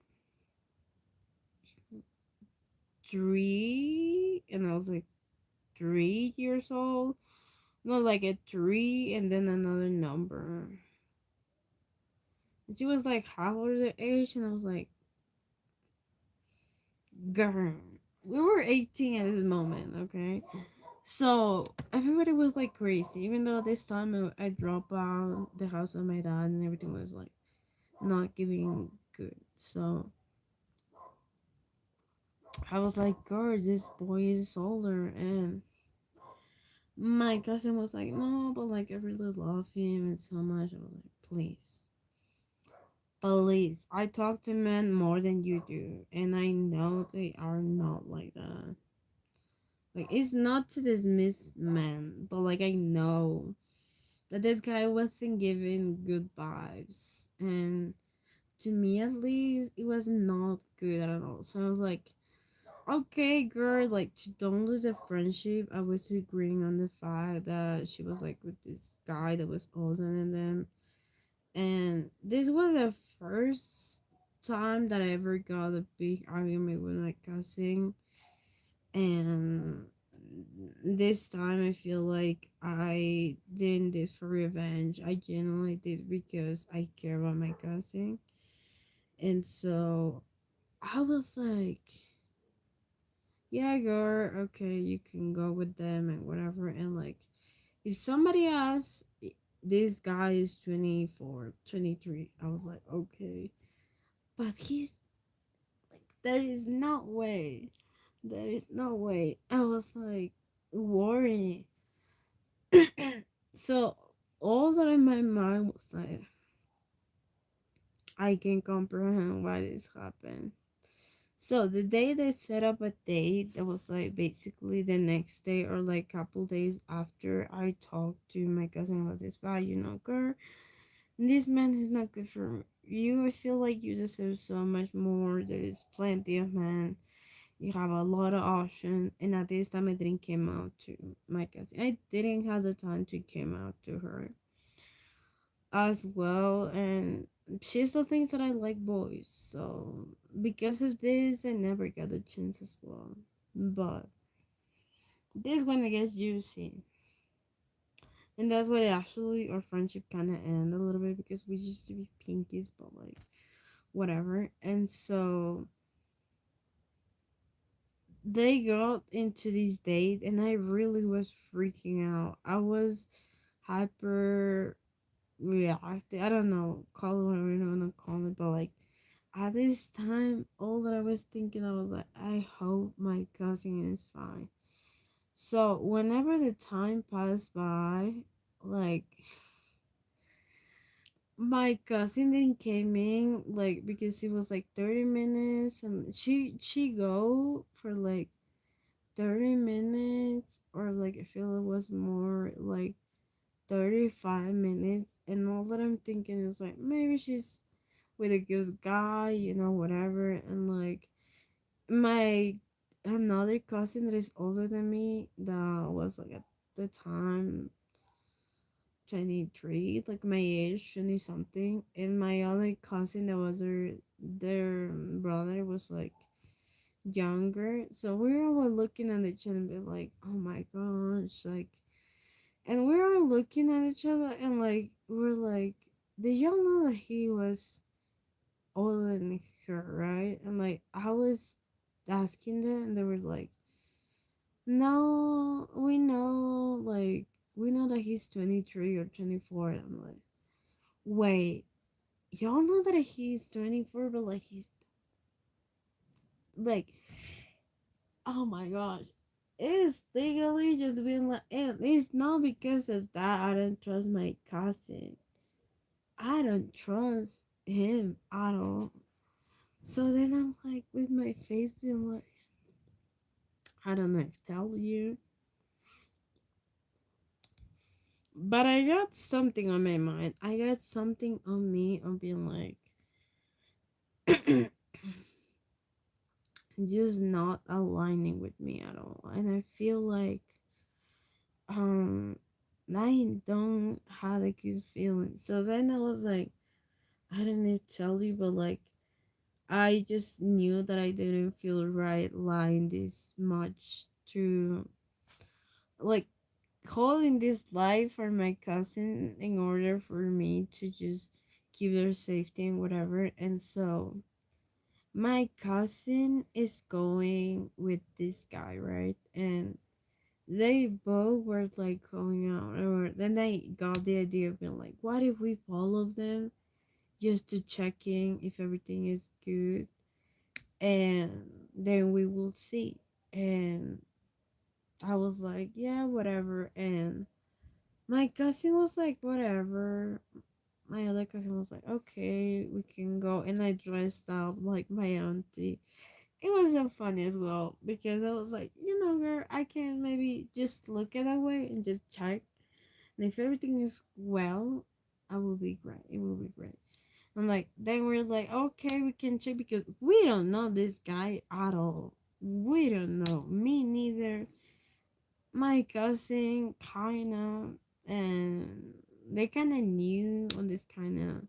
3, and I was like 3 years old. No, like a three and then another number. And she was like half of the age, and I was like, girl, we were 18 at this moment, okay? So everybody was like crazy, even though this time I dropped out the house of my dad and everything was like not giving good. So I was like, girl, this boy is older. And my cousin was like, no, but like I really love him and so much. I was like, please, please. I talk to men more than you do, and I know they are not like that. Like, it's not to dismiss men, but like, I know that this guy wasn't giving good vibes. And to me, at least, it was not good at all. So I was like, okay, girl, like, don't lose a friendship. I was agreeing on the fact that she was like with this guy that was older than them. And this was the first time that I ever got a big argument with my cousin. And this time I feel like I didn't this for revenge. I genuinely did because I care about my cousin. And so I was like, yeah, girl, okay, you can go with them and whatever. And like, if somebody asks, this guy is 24, 23, I was like, okay. But he's like, there is no way. There is no way. I was like, worried. So all that in my mind was like, I can comprehend why this happened. So the day they set up a date, that was like basically the next day or like couple days after I talked to my cousin about this guy, girl, this man is not good for you. I feel like you deserve so much more. There is plenty of men. You have a lot of options. And at this time I didn't came out to my cousin. I didn't have the time to come out to her as well. And she still thinks that I like boys. So because of this, I never got a chance as well. But this one I guess juicy. And that's why actually our friendship kind of ended a little bit because we used to be pinkies, but like whatever. And so they got into this date, and I really was freaking out. I was hyper reactive. I don't know, call it whatever you want to call it, but like at this time, all that I was thinking, I was like, I hope my cousin is fine. So whenever the time passed by, like my cousin then came in, like because it was like 30 minutes, and she go for like 30 minutes, or like I feel it was more like 35 minutes, and all that I'm thinking is like maybe she's with a good guy, whatever. And like my another cousin that is older than me, that was like at the time 23, like my age, 20 something, and my other cousin that was their brother was like younger. So we were all looking at each other and be like, oh my gosh, like, and we were all looking at each other and like we're like, did y'all know that he was older than her, right? And like I was asking them, and they were like, no, we know, like we know that he's 23 or 24. And I'm like, wait, y'all know that he's 24, but like he's like, oh my gosh. It's legally just been like, and it's not because of that I don't trust my cousin. I don't trust him at all. So then I'm like, with my face being like, I don't know if to tell you, but I got something on my mind. I got something on me of being like, just not aligning with me at all. And I feel like um I don't have a good feeling. So then I was like, I don't need to tell you, but like I just knew that I didn't feel right lying this much to like calling this lie for my cousin in order for me to just keep their safety and whatever. And so my cousin is going with this guy, right? And they both were like going out, or then they got the idea of being like, what if we follow them just to check in if everything is good, and then we will see. And I was like, yeah, whatever. And my cousin was like, whatever. My other cousin was like, okay, we can go. And I dressed up like my auntie. It was so funny as well because I was like, girl, I can maybe just look at that way and just check. And if everything is well, I will be great. It will be great. I'm like, then we're like, okay, we can check because we don't know this guy at all. We don't know. Me neither. My cousin, kinda, and they kind of knew on this kind of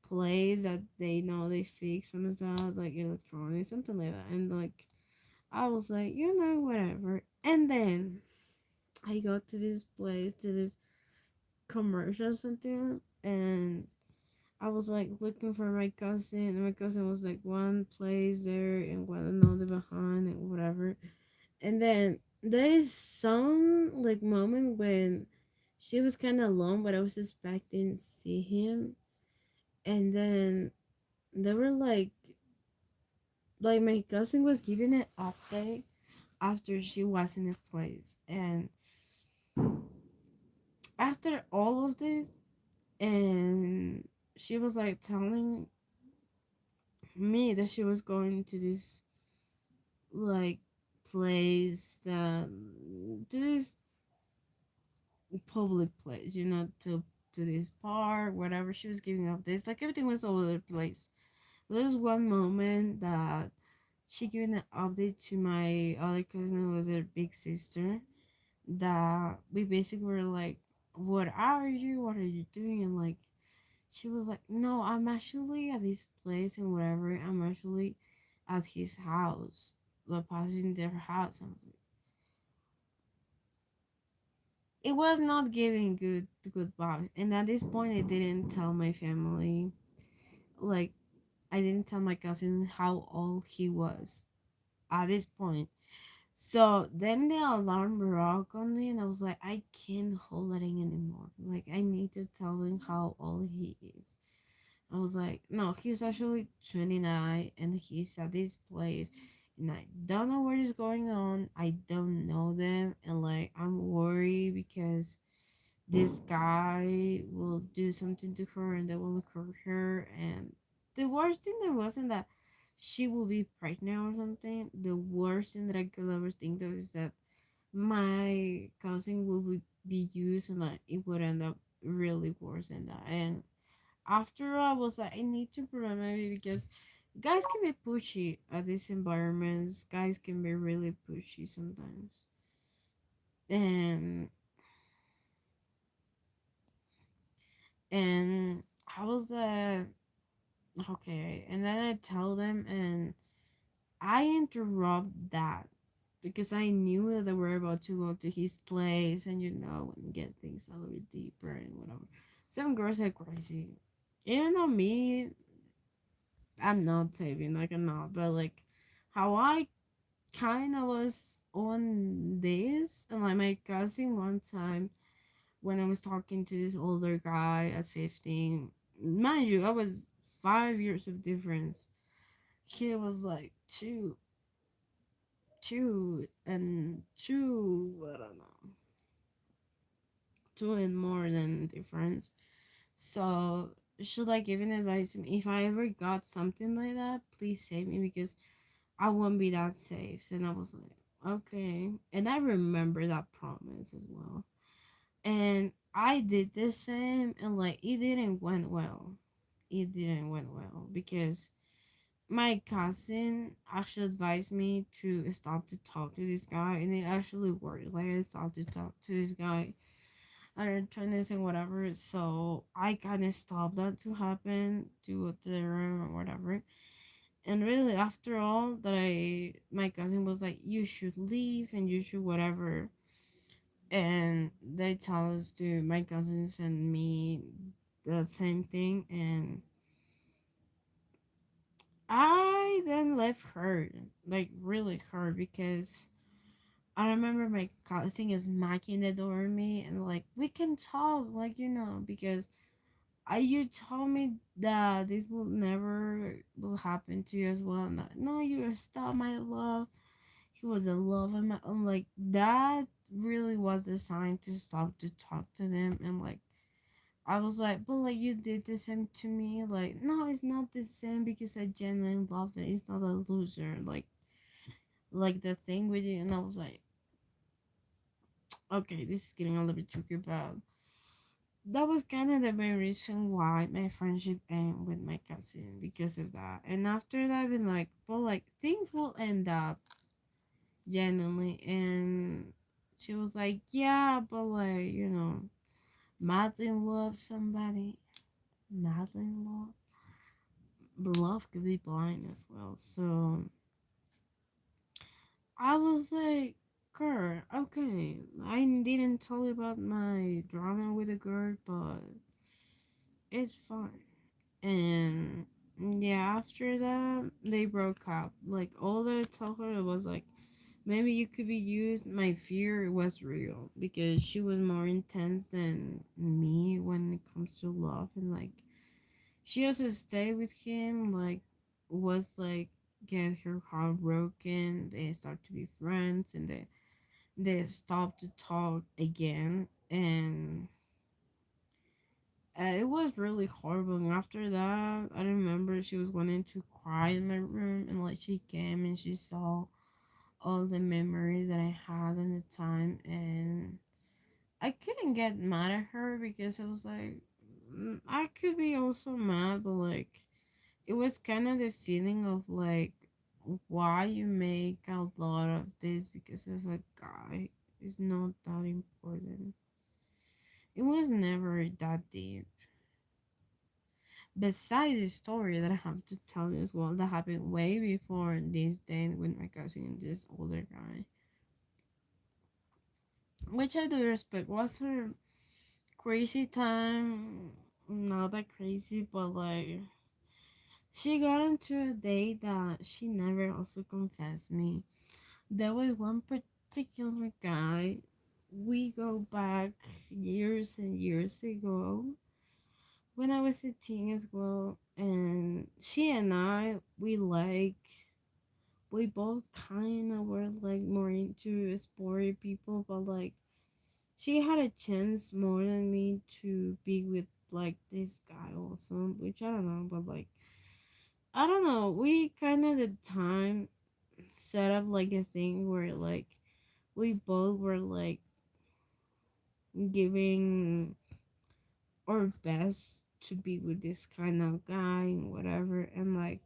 place that they know they fix some stuff like electronics, something like that. And like, I was like, whatever. And then I go to this place, to this commercial center, and I was like looking for my cousin, and my cousin was like one place there and one another behind and whatever. And then there is some like moment when she was kind of alone, but I was expecting to see him. And then they were like my cousin was giving an update after she was in a place, and after all of this, and she was like telling me that she was going to this like place to this public place, to this park, whatever. She was giving updates, like everything was all over the place. There was one moment that she gave an update to my other cousin, who was her big sister, that we basically were like, what are you? What are you doing? And like, she was like, no, I'm actually at this place and whatever. I'm actually at his house, like passing their house. I was like, it was not giving good vibes. And at this point, I didn't tell my family, like, I didn't tell my cousin how old he was at this point. So then the alarm broke on me, and I was like, I can't hold it in anymore. Like, I need to tell him how old he is. I was like, no, he's actually 29 and he's at this place. And I don't know what is going on. I don't know them. And like, I'm worried because this guy will do something to her and that will hurt her. And the worst thing that wasn't that she will be pregnant or something. The worst thing that I could ever think of is that my cousin will be used, and like it would end up really worse than that. And after I was like, I need to prevent my baby because guys can be pushy at these environments. Guys can be really pushy sometimes. And and I was like, okay. And then I tell them, and I interrupt that because I knew that they were about to go to his place and and get things a little bit deeper and whatever. Some girls are crazy. Even though me, I'm not saving, like I'm not, but like how I kind of was on this, and like my cousin one time when I was talking to this older guy at 15, mind you, I was 5 years of difference. He was like two, I don't know, two and more than difference. So should I give an advice to me if I ever got something like that? Please save me because I won't be that safe. And I was like, okay. And I remember that promise as well. And I did the same, and like it didn't went well. It didn't went well because my cousin actually advised me to stop to talk to this guy, and it actually worked. Like I stopped to talk to this guy. I tried this and whatever, so I kind of stopped that to happen to the room or whatever. And really, after all, my cousin was like, you should leave and you should whatever. and they tell us to my cousins and me the same thing, and I then left hurt, like really hurt, because I remember my cousin is knocking the door at me and like we can talk, like because you told me that this will never will happen to you as well. No, no, you're still my love. He was the love of my own. Like that really was the sign to stop to talk to them. And like I was like, but like you did the same to me. Like no, it's not the same because I genuinely loved it. It's not a loser. Like the thing with you. And I was like, okay, this is getting a little bit tricky, but that was kind of the main reason why my friendship ended with my cousin because of that. And after that, I've been like, well, like things will end up genuinely. And she was like, yeah, but like, Madeline loves somebody. Madeline love. But love could be blind as well. So I was like, girl, okay. I didn't tell you about my drama with a girl, but it's fine. And yeah, after that, they broke up. Like, all that I told her was like, maybe you could be used. My fear was real because she was more intense than me when it comes to love. And like, she also stayed with him, like, was like, get her heart broken. They start to be friends and they stopped to talk again. And it was really horrible. And after that, I remember she was wanting to cry in my room, and like she came and she saw all the memories that I had in the time, and I couldn't get mad at her because I was like, I could be also mad, but like it was kind of the feeling of like why you make a lot of this because of a guy is not that important. It was never that deep. Besides the story that I have to tell you as well, that happened way before this day with my cousin and this older guy, which I do respect. Was her crazy time? Not that crazy, but like she got into a date that she never also confessed me. There was one particular guy. We go back years and years ago when I was a teen as well, and she and I we both kind of were like more into sporty people, but like she had a chance more than me to be with like this guy also, which I don't know, but like I don't know, we kind of the time set up like a thing where like we both were like giving our best to be with this kind of guy and whatever, and like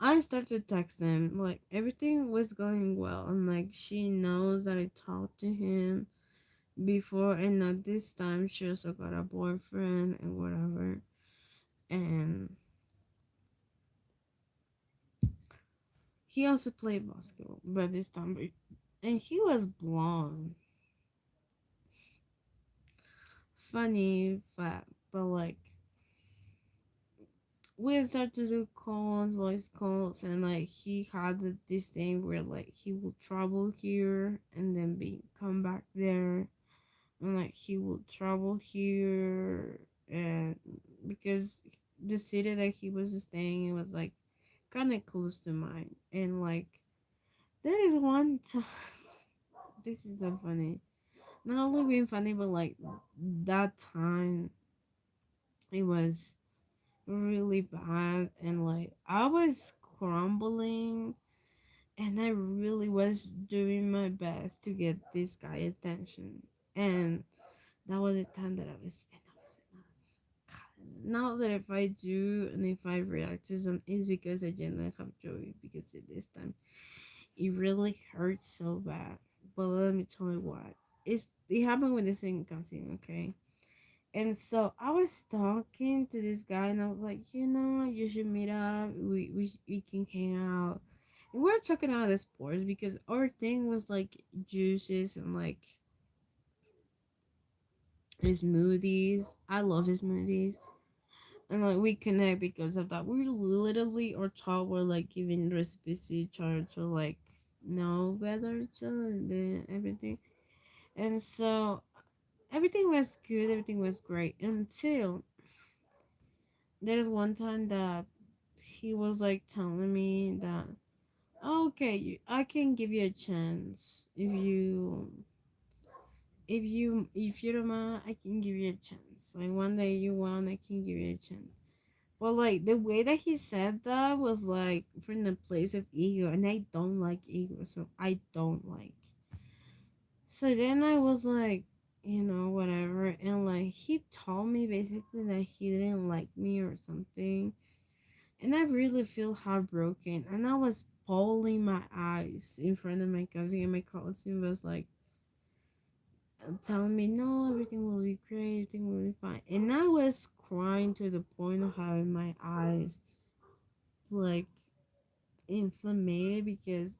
I started to text him like everything was going well, and like she knows that I talked to him before, and at this time she also got a boyfriend and whatever. And he also played basketball by this time, and he was blonde. Funny fact, but like we started to do calls, voice calls, and like he had this thing where like he would travel here and then be come back there, and like he would travel here, and because the city that he was staying in was like kind of close to mine, and like there is one time. This is so funny. Not only being funny, but like that time it was really bad, and like I was crumbling, and I really was doing my best to get this guy attention, and that was the time that I was enough. Now that if I do and if I react to some, it's because I genuinely have joy, because at this time it really hurts so bad. But let me tell you what, it happened with the same cousin, okay? And so I was talking to this guy, and I was like, you should meet up. We can hang out. we're talking about the sports because our thing was like juices and like smoothies. I love smoothies. And like we connect because of that. We literally or talk were like giving recipes to each other to like know better each other and then everything. And so everything was good, everything was great until there's one time that he was like telling me that, "Oh, okay, I can give you a chance if you don't mind, I can give you a chance. Like one day you want, I can give you a chance." Well, like the way that he said that was like from the place of ego, and I don't like ego, so I don't like. So then I was like, whatever, and like he told me basically that he didn't like me or something, and I really feel heartbroken, and I was bawling my eyes in front of my cousin, and my cousin was like telling me, "No, everything will be great, everything will be fine," and I was crying to the point of having my eyes like inflamed because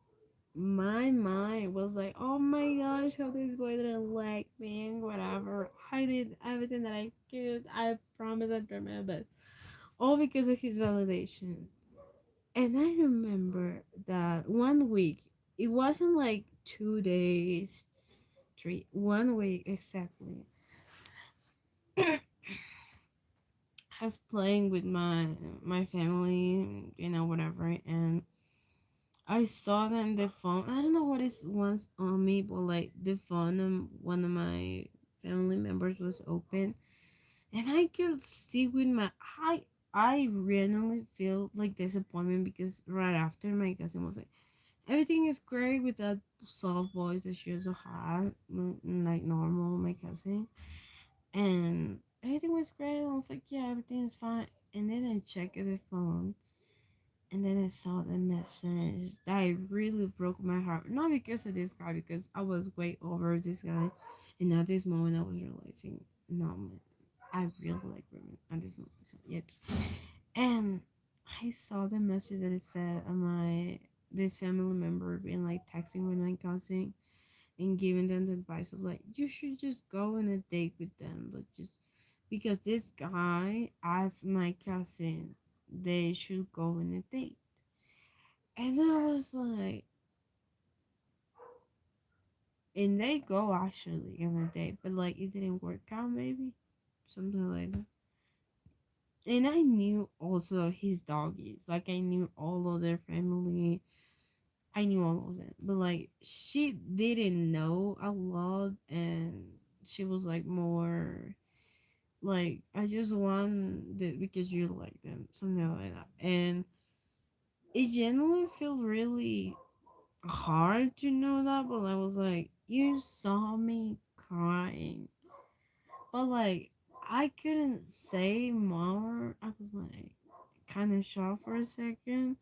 my mind was like, oh my gosh, how this boy didn't like me and whatever. I did everything that I could. I promise I tried my best. All because of his validation. And I remember that one week, it wasn't like 2 days, one week exactly. I was playing with my family, whatever, and I saw that in the phone. I don't know what is once on me, but like the phone of one of my family members was open, and I could see with my eye. I randomly feel like disappointment because right after my cousin was like, everything is great with that soft voice that she also had, like normal, my cousin, and everything was great. I was like, yeah, everything is fine. And then I checked the phone and then I saw the message that really broke my heart. Not because of this guy, because I was way over this guy. And at this moment, I was realizing, no, man, I really like women at this moment. So, yeah. And I saw the message that it said this family member being like texting with my cousin and giving them the advice of like, you should just go on a date with them. Like, just because this guy asked my cousin they should go on a date. And I was like, and they go actually on a date, but like it didn't work out, maybe something like that. And I knew also his doggies, like I knew all of their family, I knew all of them, but like she didn't know a lot, and she was like more like I just want it because you like them, something like that, and it genuinely felt really hard to know that, but I was like, you saw me crying, but like I couldn't say more. I was like kind of shocked for a second,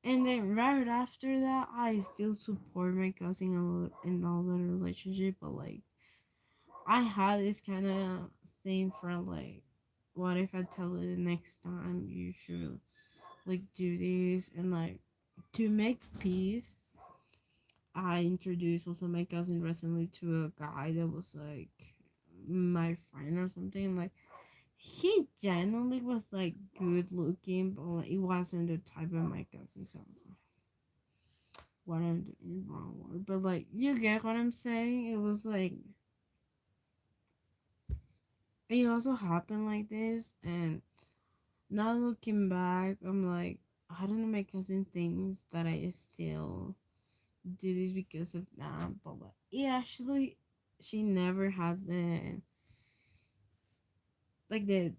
and then right after that, I still support my cousin in all the relationship, but like I had this kind of thing for like, what if I tell you the next time you should like do this and like to make peace. I introduced also my cousin recently to a guy that was like my friend or something. Like he genuinely was like good looking, but like, it wasn't the type of my cousin. So I was like, what I'm doing wrong word. But like you get what I'm saying? It was like it also happened like this, and now looking back, I'm like, I don't know. My cousin thinks that I still do this because of that, but like, yeah, actually, she never had like the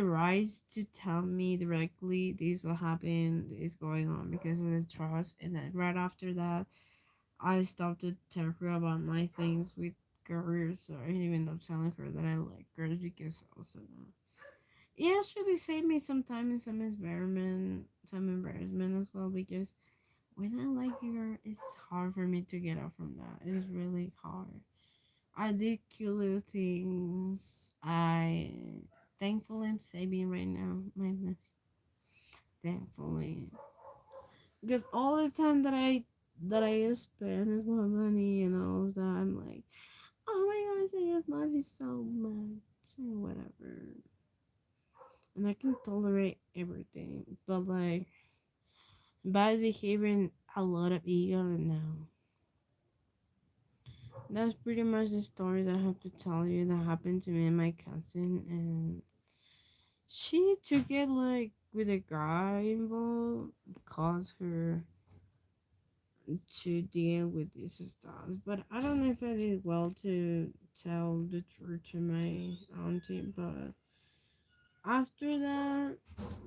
rights to tell me directly this what happened is going on because of the trust. And then right after that, I stopped to tell her about my things with girls. So I didn't even know telling her that I like girls because also that. It actually saved me some time and some embarrassment as well because when I like a girl, it's hard for me to get out from that. It is really hard. I did cute little things. I thankfully I'm saving right now. My thankfully. Because all the time that I spend is my money and all of that, I'm like, oh my gosh, I just love you so much and whatever. And I can tolerate everything, but like bad behavior and a lot of ego, no. That's pretty much the story that I have to tell you that happened to me and my cousin, and she took it like with a guy involved, caused her to deal with these stuff. But I don't know if I did well to tell the truth to my auntie. But after that,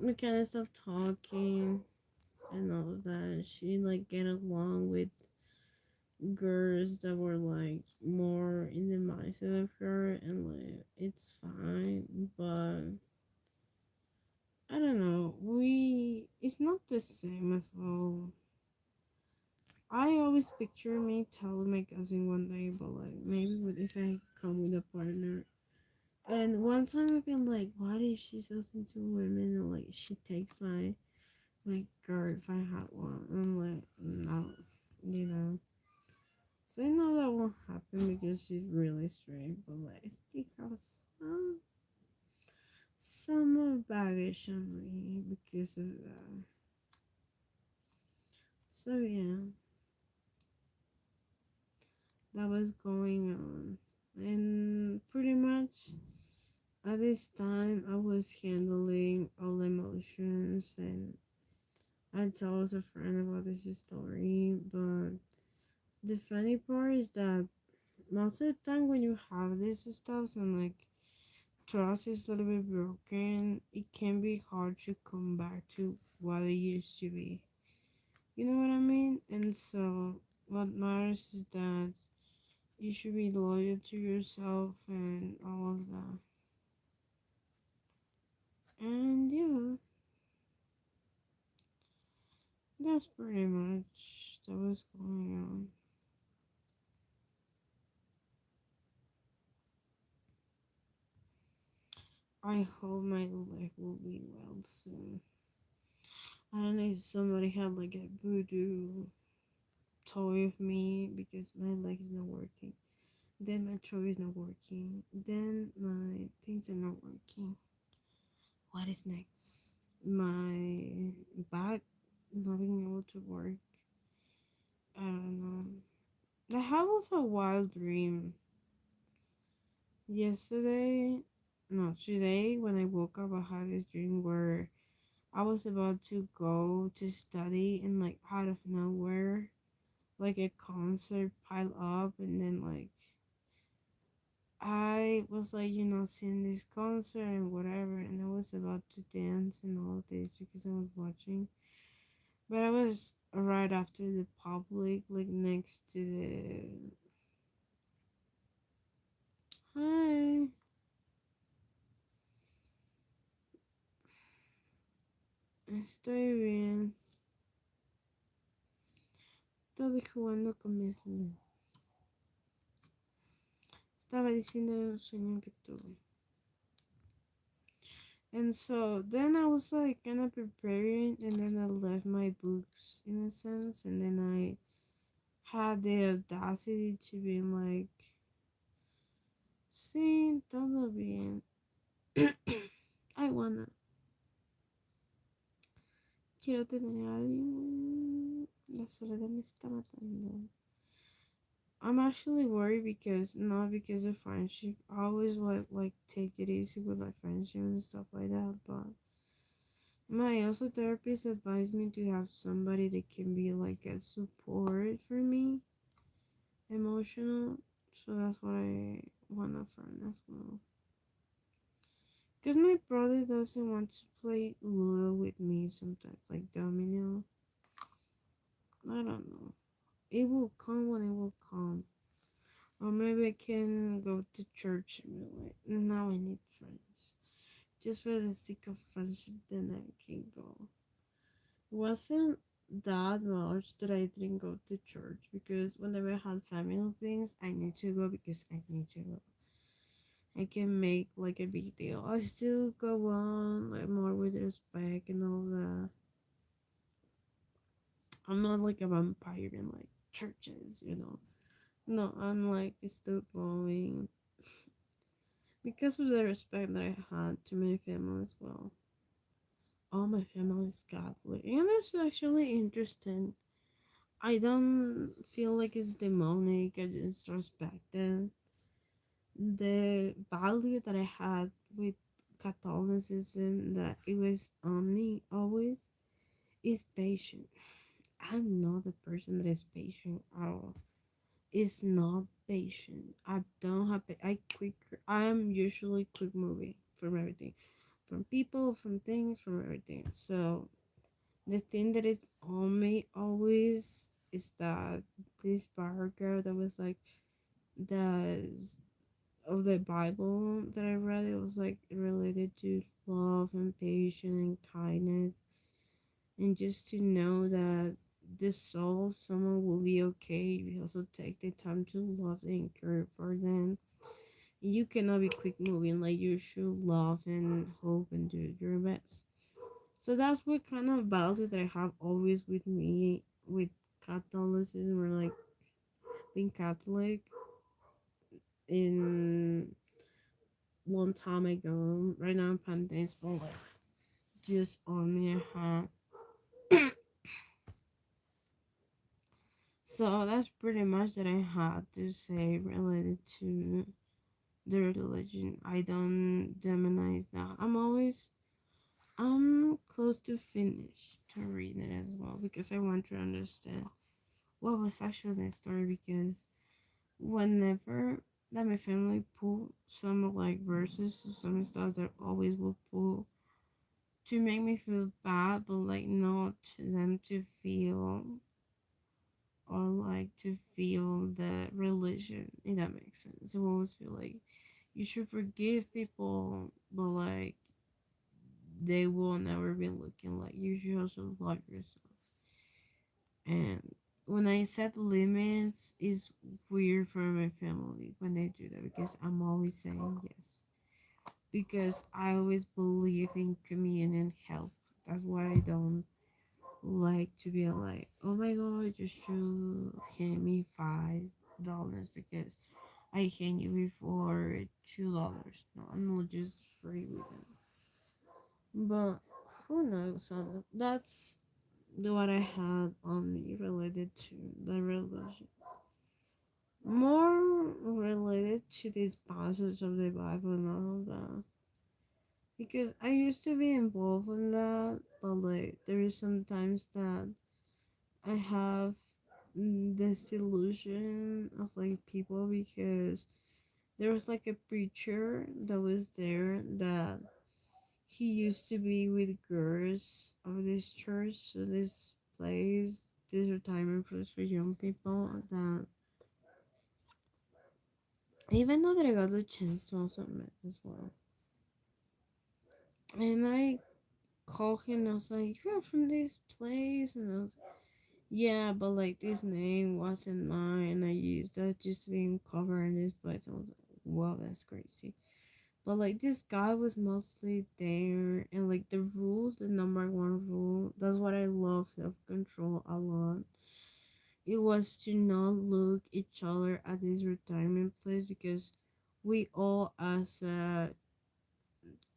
we kind of stopped talking and all of that. She like get along with girls that were like more in the mindset of her, and like it's fine. But I don't know. It's not the same as well. I always picture me telling my cousin one day, but like maybe if I come with a partner. And one time I've been like, what if she sells into women and like she takes my girl if I had one? I'm like, no, you know. So I know that won't happen because she's really straight, but like I still have some more baggage on me because of that. So yeah, that was going on, and pretty much at this time, I was handling all emotions, and I told a friend about this story. But the funny part is that most of the time, when you have this stuff and like trust is a little bit broken, it can be hard to come back to what it used to be. You know what I mean? And so, what matters is that you should be loyal to yourself and all of that. And yeah. That's pretty much that was going on. I hope my leg will be well soon. I don't know if somebody had like a voodoo toy of me because my leg is not working. Then my throat is not working. Then my things are not working. What is next? My back not being able to work. I don't know. I have also a wild dream. Yesterday, no, today when I woke up, I had this dream where I was about to go to study, and like out of nowhere, like a concert piled up, and then like I was like, seeing this concert and whatever, and I was about to dance and all this because I was watching. But I was right after the public, like next to the. Hi, estoy bien. Estoy jugando con mis. Estaba diciendo un sueño que tuve. And so then I was like kind of preparing, and then I left my books in a sense, and then I had the audacity to be like, sí, todo bien. I wanna. Quiero tener a alguien. La soledad me está matando. I'm actually worried because not because of friendship. I always like take it easy with like friendship and stuff like that, but my also therapist advised me to have somebody that can be like a support for me, emotional. So that's what I want a friend as well. Cause my brother doesn't want to play Ludo with me sometimes, like Domino. I don't know. It will come when it will come. Or maybe I can go to church and be like, now I need friends. Just for the sake of friendship, then I can go. Wasn't that much that I didn't go to church because whenever I had family things, I need to go because I need to go. I can make like a big deal. I still go on like more with respect and all that. I'm not like a vampire in like churches, you know. No, I'm like still going because of the respect that I had to my family as well. All my family is Catholic, and it's actually interesting. I don't feel like it's demonic. I just respect it. The value that I had with Catholicism that it was on me always is patient. I'm not a person that is patient at all. It's not patient. I don't have. I am usually quick moving from everything, from people, from things, from everything. So the thing that is on me always is that this paragraph that was like the of the Bible that I read, it was like related to love and patience and kindness, and just to know that the soul of someone will be okay. You also take the time to love and care for them. You cannot be quick moving, like you should love and hope and do your best. So that's what kind of values that I have always with me with Catholicism, or like being Catholic in long time ago. Right now I'm Pantheist, but like just on me hat. So that's pretty much that I had to say related to the religion. I don't demonize that. I'm close to finish to read it as well because I want to understand what was actually the story, because whenever that my family pull some like verses, some stuff that always will pull to make me feel bad, but like not to them to feel, or like to feel the religion, if that makes sense. It will always feel like you should forgive people, but like they will never be looking like you should also love yourself. And when I set limits, it's weird for my family when they do that because I'm always saying yes. Because I always believe in community and help. That's why I don't like to be like, oh my god, you should hand me $5 because I hand you before $2. No, I'm not just free with them. But who knows? So that's what I had on me related to the religion. More related to this passage of the Bible and all of that. Because I used to be involved in that, but like there is sometimes that I have this illusion of like people, because there was like a preacher that was there that he used to be with girls of this church, so this place, this retirement place for young people, that even though that I got the chance to also meet as well. And I called him and I was like, you're from this place? And I was like, yeah, but like this name wasn't mine. I used that just to be covered in this place. I was like, wow, that's crazy. But like this guy was mostly there, and like the rule, the number one rule, that's what I love self control a lot. It was to not look each other at this retirement place, because we all as a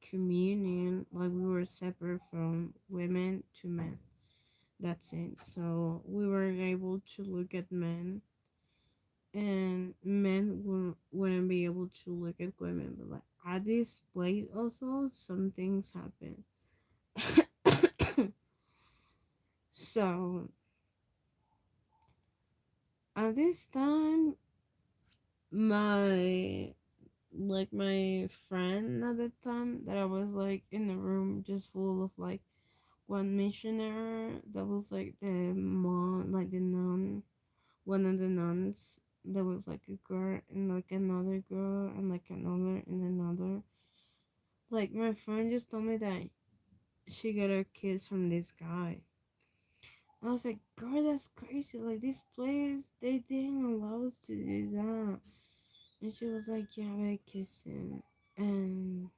communion, like we were separate from women to men. That's it. So we weren't able to look at men, and men wouldn't be able to look at women. But like at this place, also some things happen. So at this time, my my friend at the time that I was like in a room just full of like one missionary that was like the mom, like the nun, one of the nuns, there was like a girl and like another girl and like another and another. Like my friend just told me that she got a kiss from this guy. I was like, girl, that's crazy. Like this place, they didn't allow us to do that. And she was like, yeah, I kissed him. And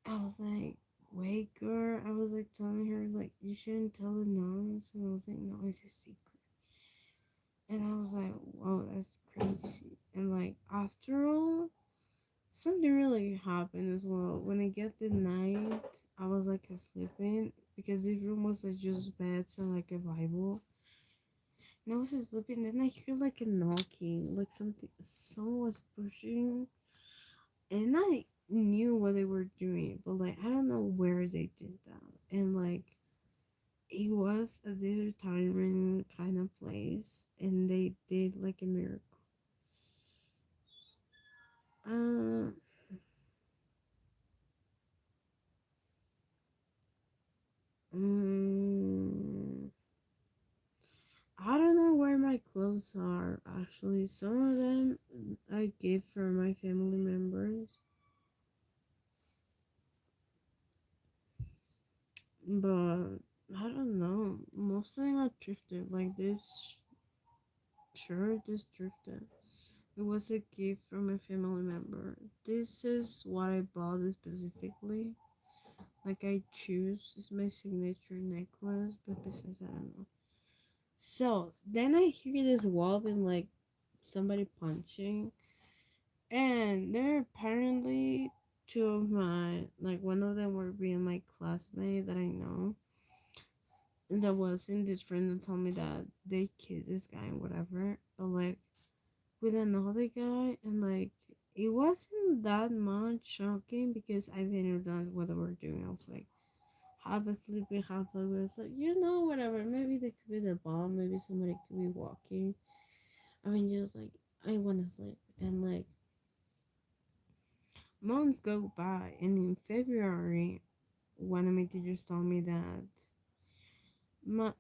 I was like, wait, girl. I was like telling her, like, you shouldn't tell the nuns. And I was like, no, it's a secret. And I was like, whoa, that's crazy. And like, after all, something really happened as well. When I get the night, I was like sleeping because this room was like just beds and like a Bible. And I was sleeping, then I hear like a knocking, like something, someone was pushing, and I knew what they were doing, but like I don't know where they did that. And like it was a retirement kind of place, and they did like a miracle. Um, mm, I don't know where my clothes are actually. Some of them I gave for my family members, but I don't know. Most of them are thrifted. Like this shirt is thrifted. It was a gift from a family member. This is what I bought specifically. Like I choose, it's my signature necklace, but besides I don't know. So then I hear this wall and like somebody punching, and there are apparently two of my like one of them were being my classmate that I know, and that was in this friend that told me that they kissed this guy and whatever, but like with another guy, and like it wasn't that much shocking because I didn't know what they were doing. I was like half asleep, half awake. So whatever. Maybe they could be the bomb. Maybe somebody could be walking. I mean, just like I want to sleep, and like months go by, and in February, one of my teachers told me that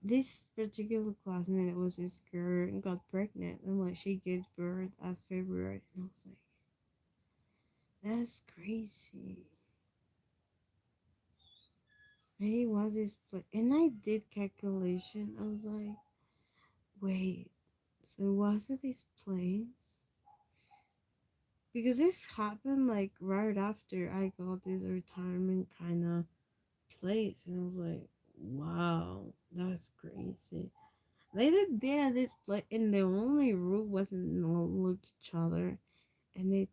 this particular classmate that was this girl got pregnant, and like she gave birth at February, and I was like, that's crazy. Maybe it was this place, and I did calculation. I was like, wait, so was it this place? Because this happened like right after I got this retirement kind of place, and I was like, wow, that's crazy. They did at this place, and the only rule wasn't no look each other, and they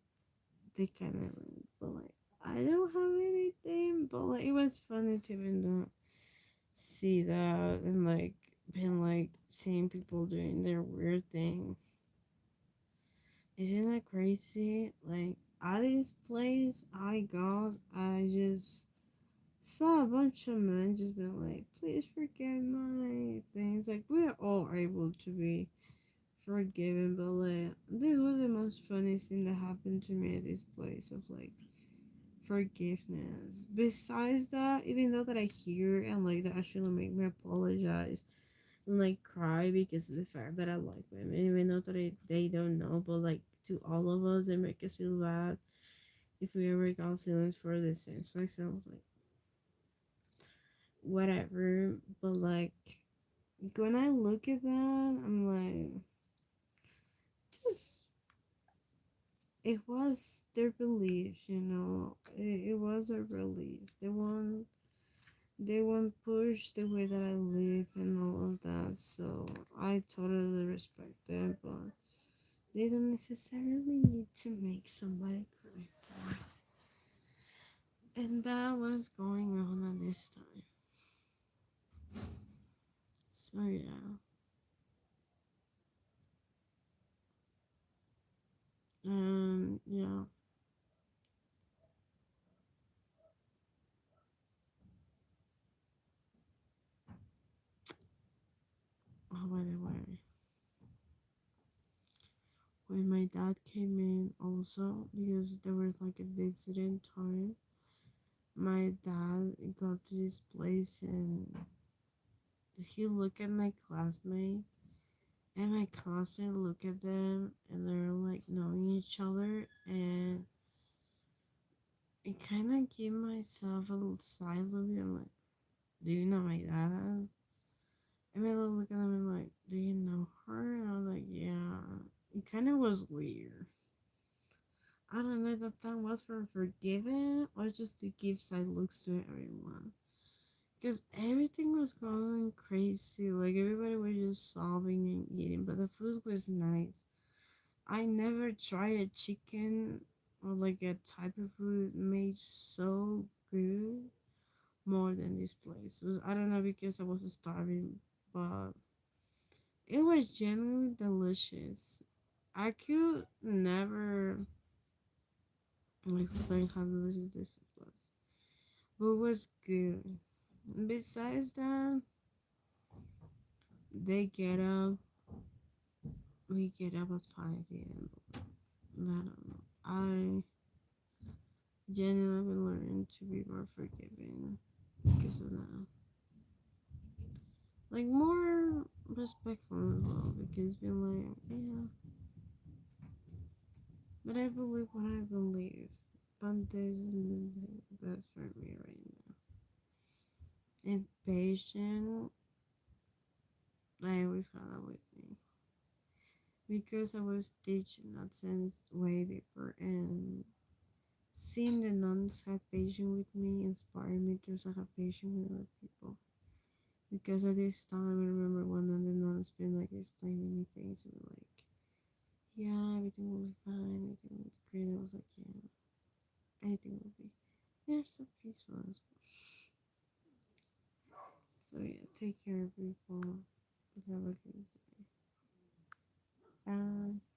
kind of but like I don't have anything, but like it was funny to even see that and like being like seeing people doing their weird things. Isn't that crazy? Like at this place I just saw a bunch of men just being like, please forgive my things. Like we're all able to be forgiven, but like this was the most funniest thing that happened to me at this place of like forgiveness. Besides that, even though that I hear and like that actually make me apologize and like cry because of the fact that I like women, even though that they don't know, but like to all of us, it make us feel bad if we ever got feelings for the same sex. And I was like, whatever. But like when I look at that, I'm like, just it was their beliefs, it was their beliefs. They won't push the way that I live and all of that, so I totally respect them, but they don't necessarily need to make somebody cry for us. And that was going on at this time. So yeah. Yeah. Oh, by the way, when my dad came in also, because there was like a visiting time, my dad got to this place and he looked at my classmate, and my classmate looked at them, and they're like knowing each other, and it kind of gave myself a little sigh of it. I'm like, do you know my dad? And I look at them and like, do you know her? And I was like, yeah. It kind of was weird. I don't know if that time was for forgiving or just to give side looks to everyone. Because everything was going crazy. Like everybody was just sobbing and eating, but the food was nice. I never tried a chicken or like a type of food made so good more than this place. I don't know because I was starving, but it was genuinely delicious. I could never explain how delicious this food was, but it was good. Besides that, they get up. We get up at 5 a.m. I don't know. I genuinely learned to be more forgiving because of that. Like more respectful as well because being like, yeah. But I believe what I believe. But this is the best for me right now. And patient, I always had that with me. Because I was teaching that sense way deeper and seeing the nuns have patience with me inspired me to also have patience with other people. Because at this time, I remember one of the nuns been like explaining me things and like, yeah, everything will be fine, everything will be great. And I was like, yeah, everything will be. They're so peaceful as well. So yeah, take care, people. Have a good day. Bye.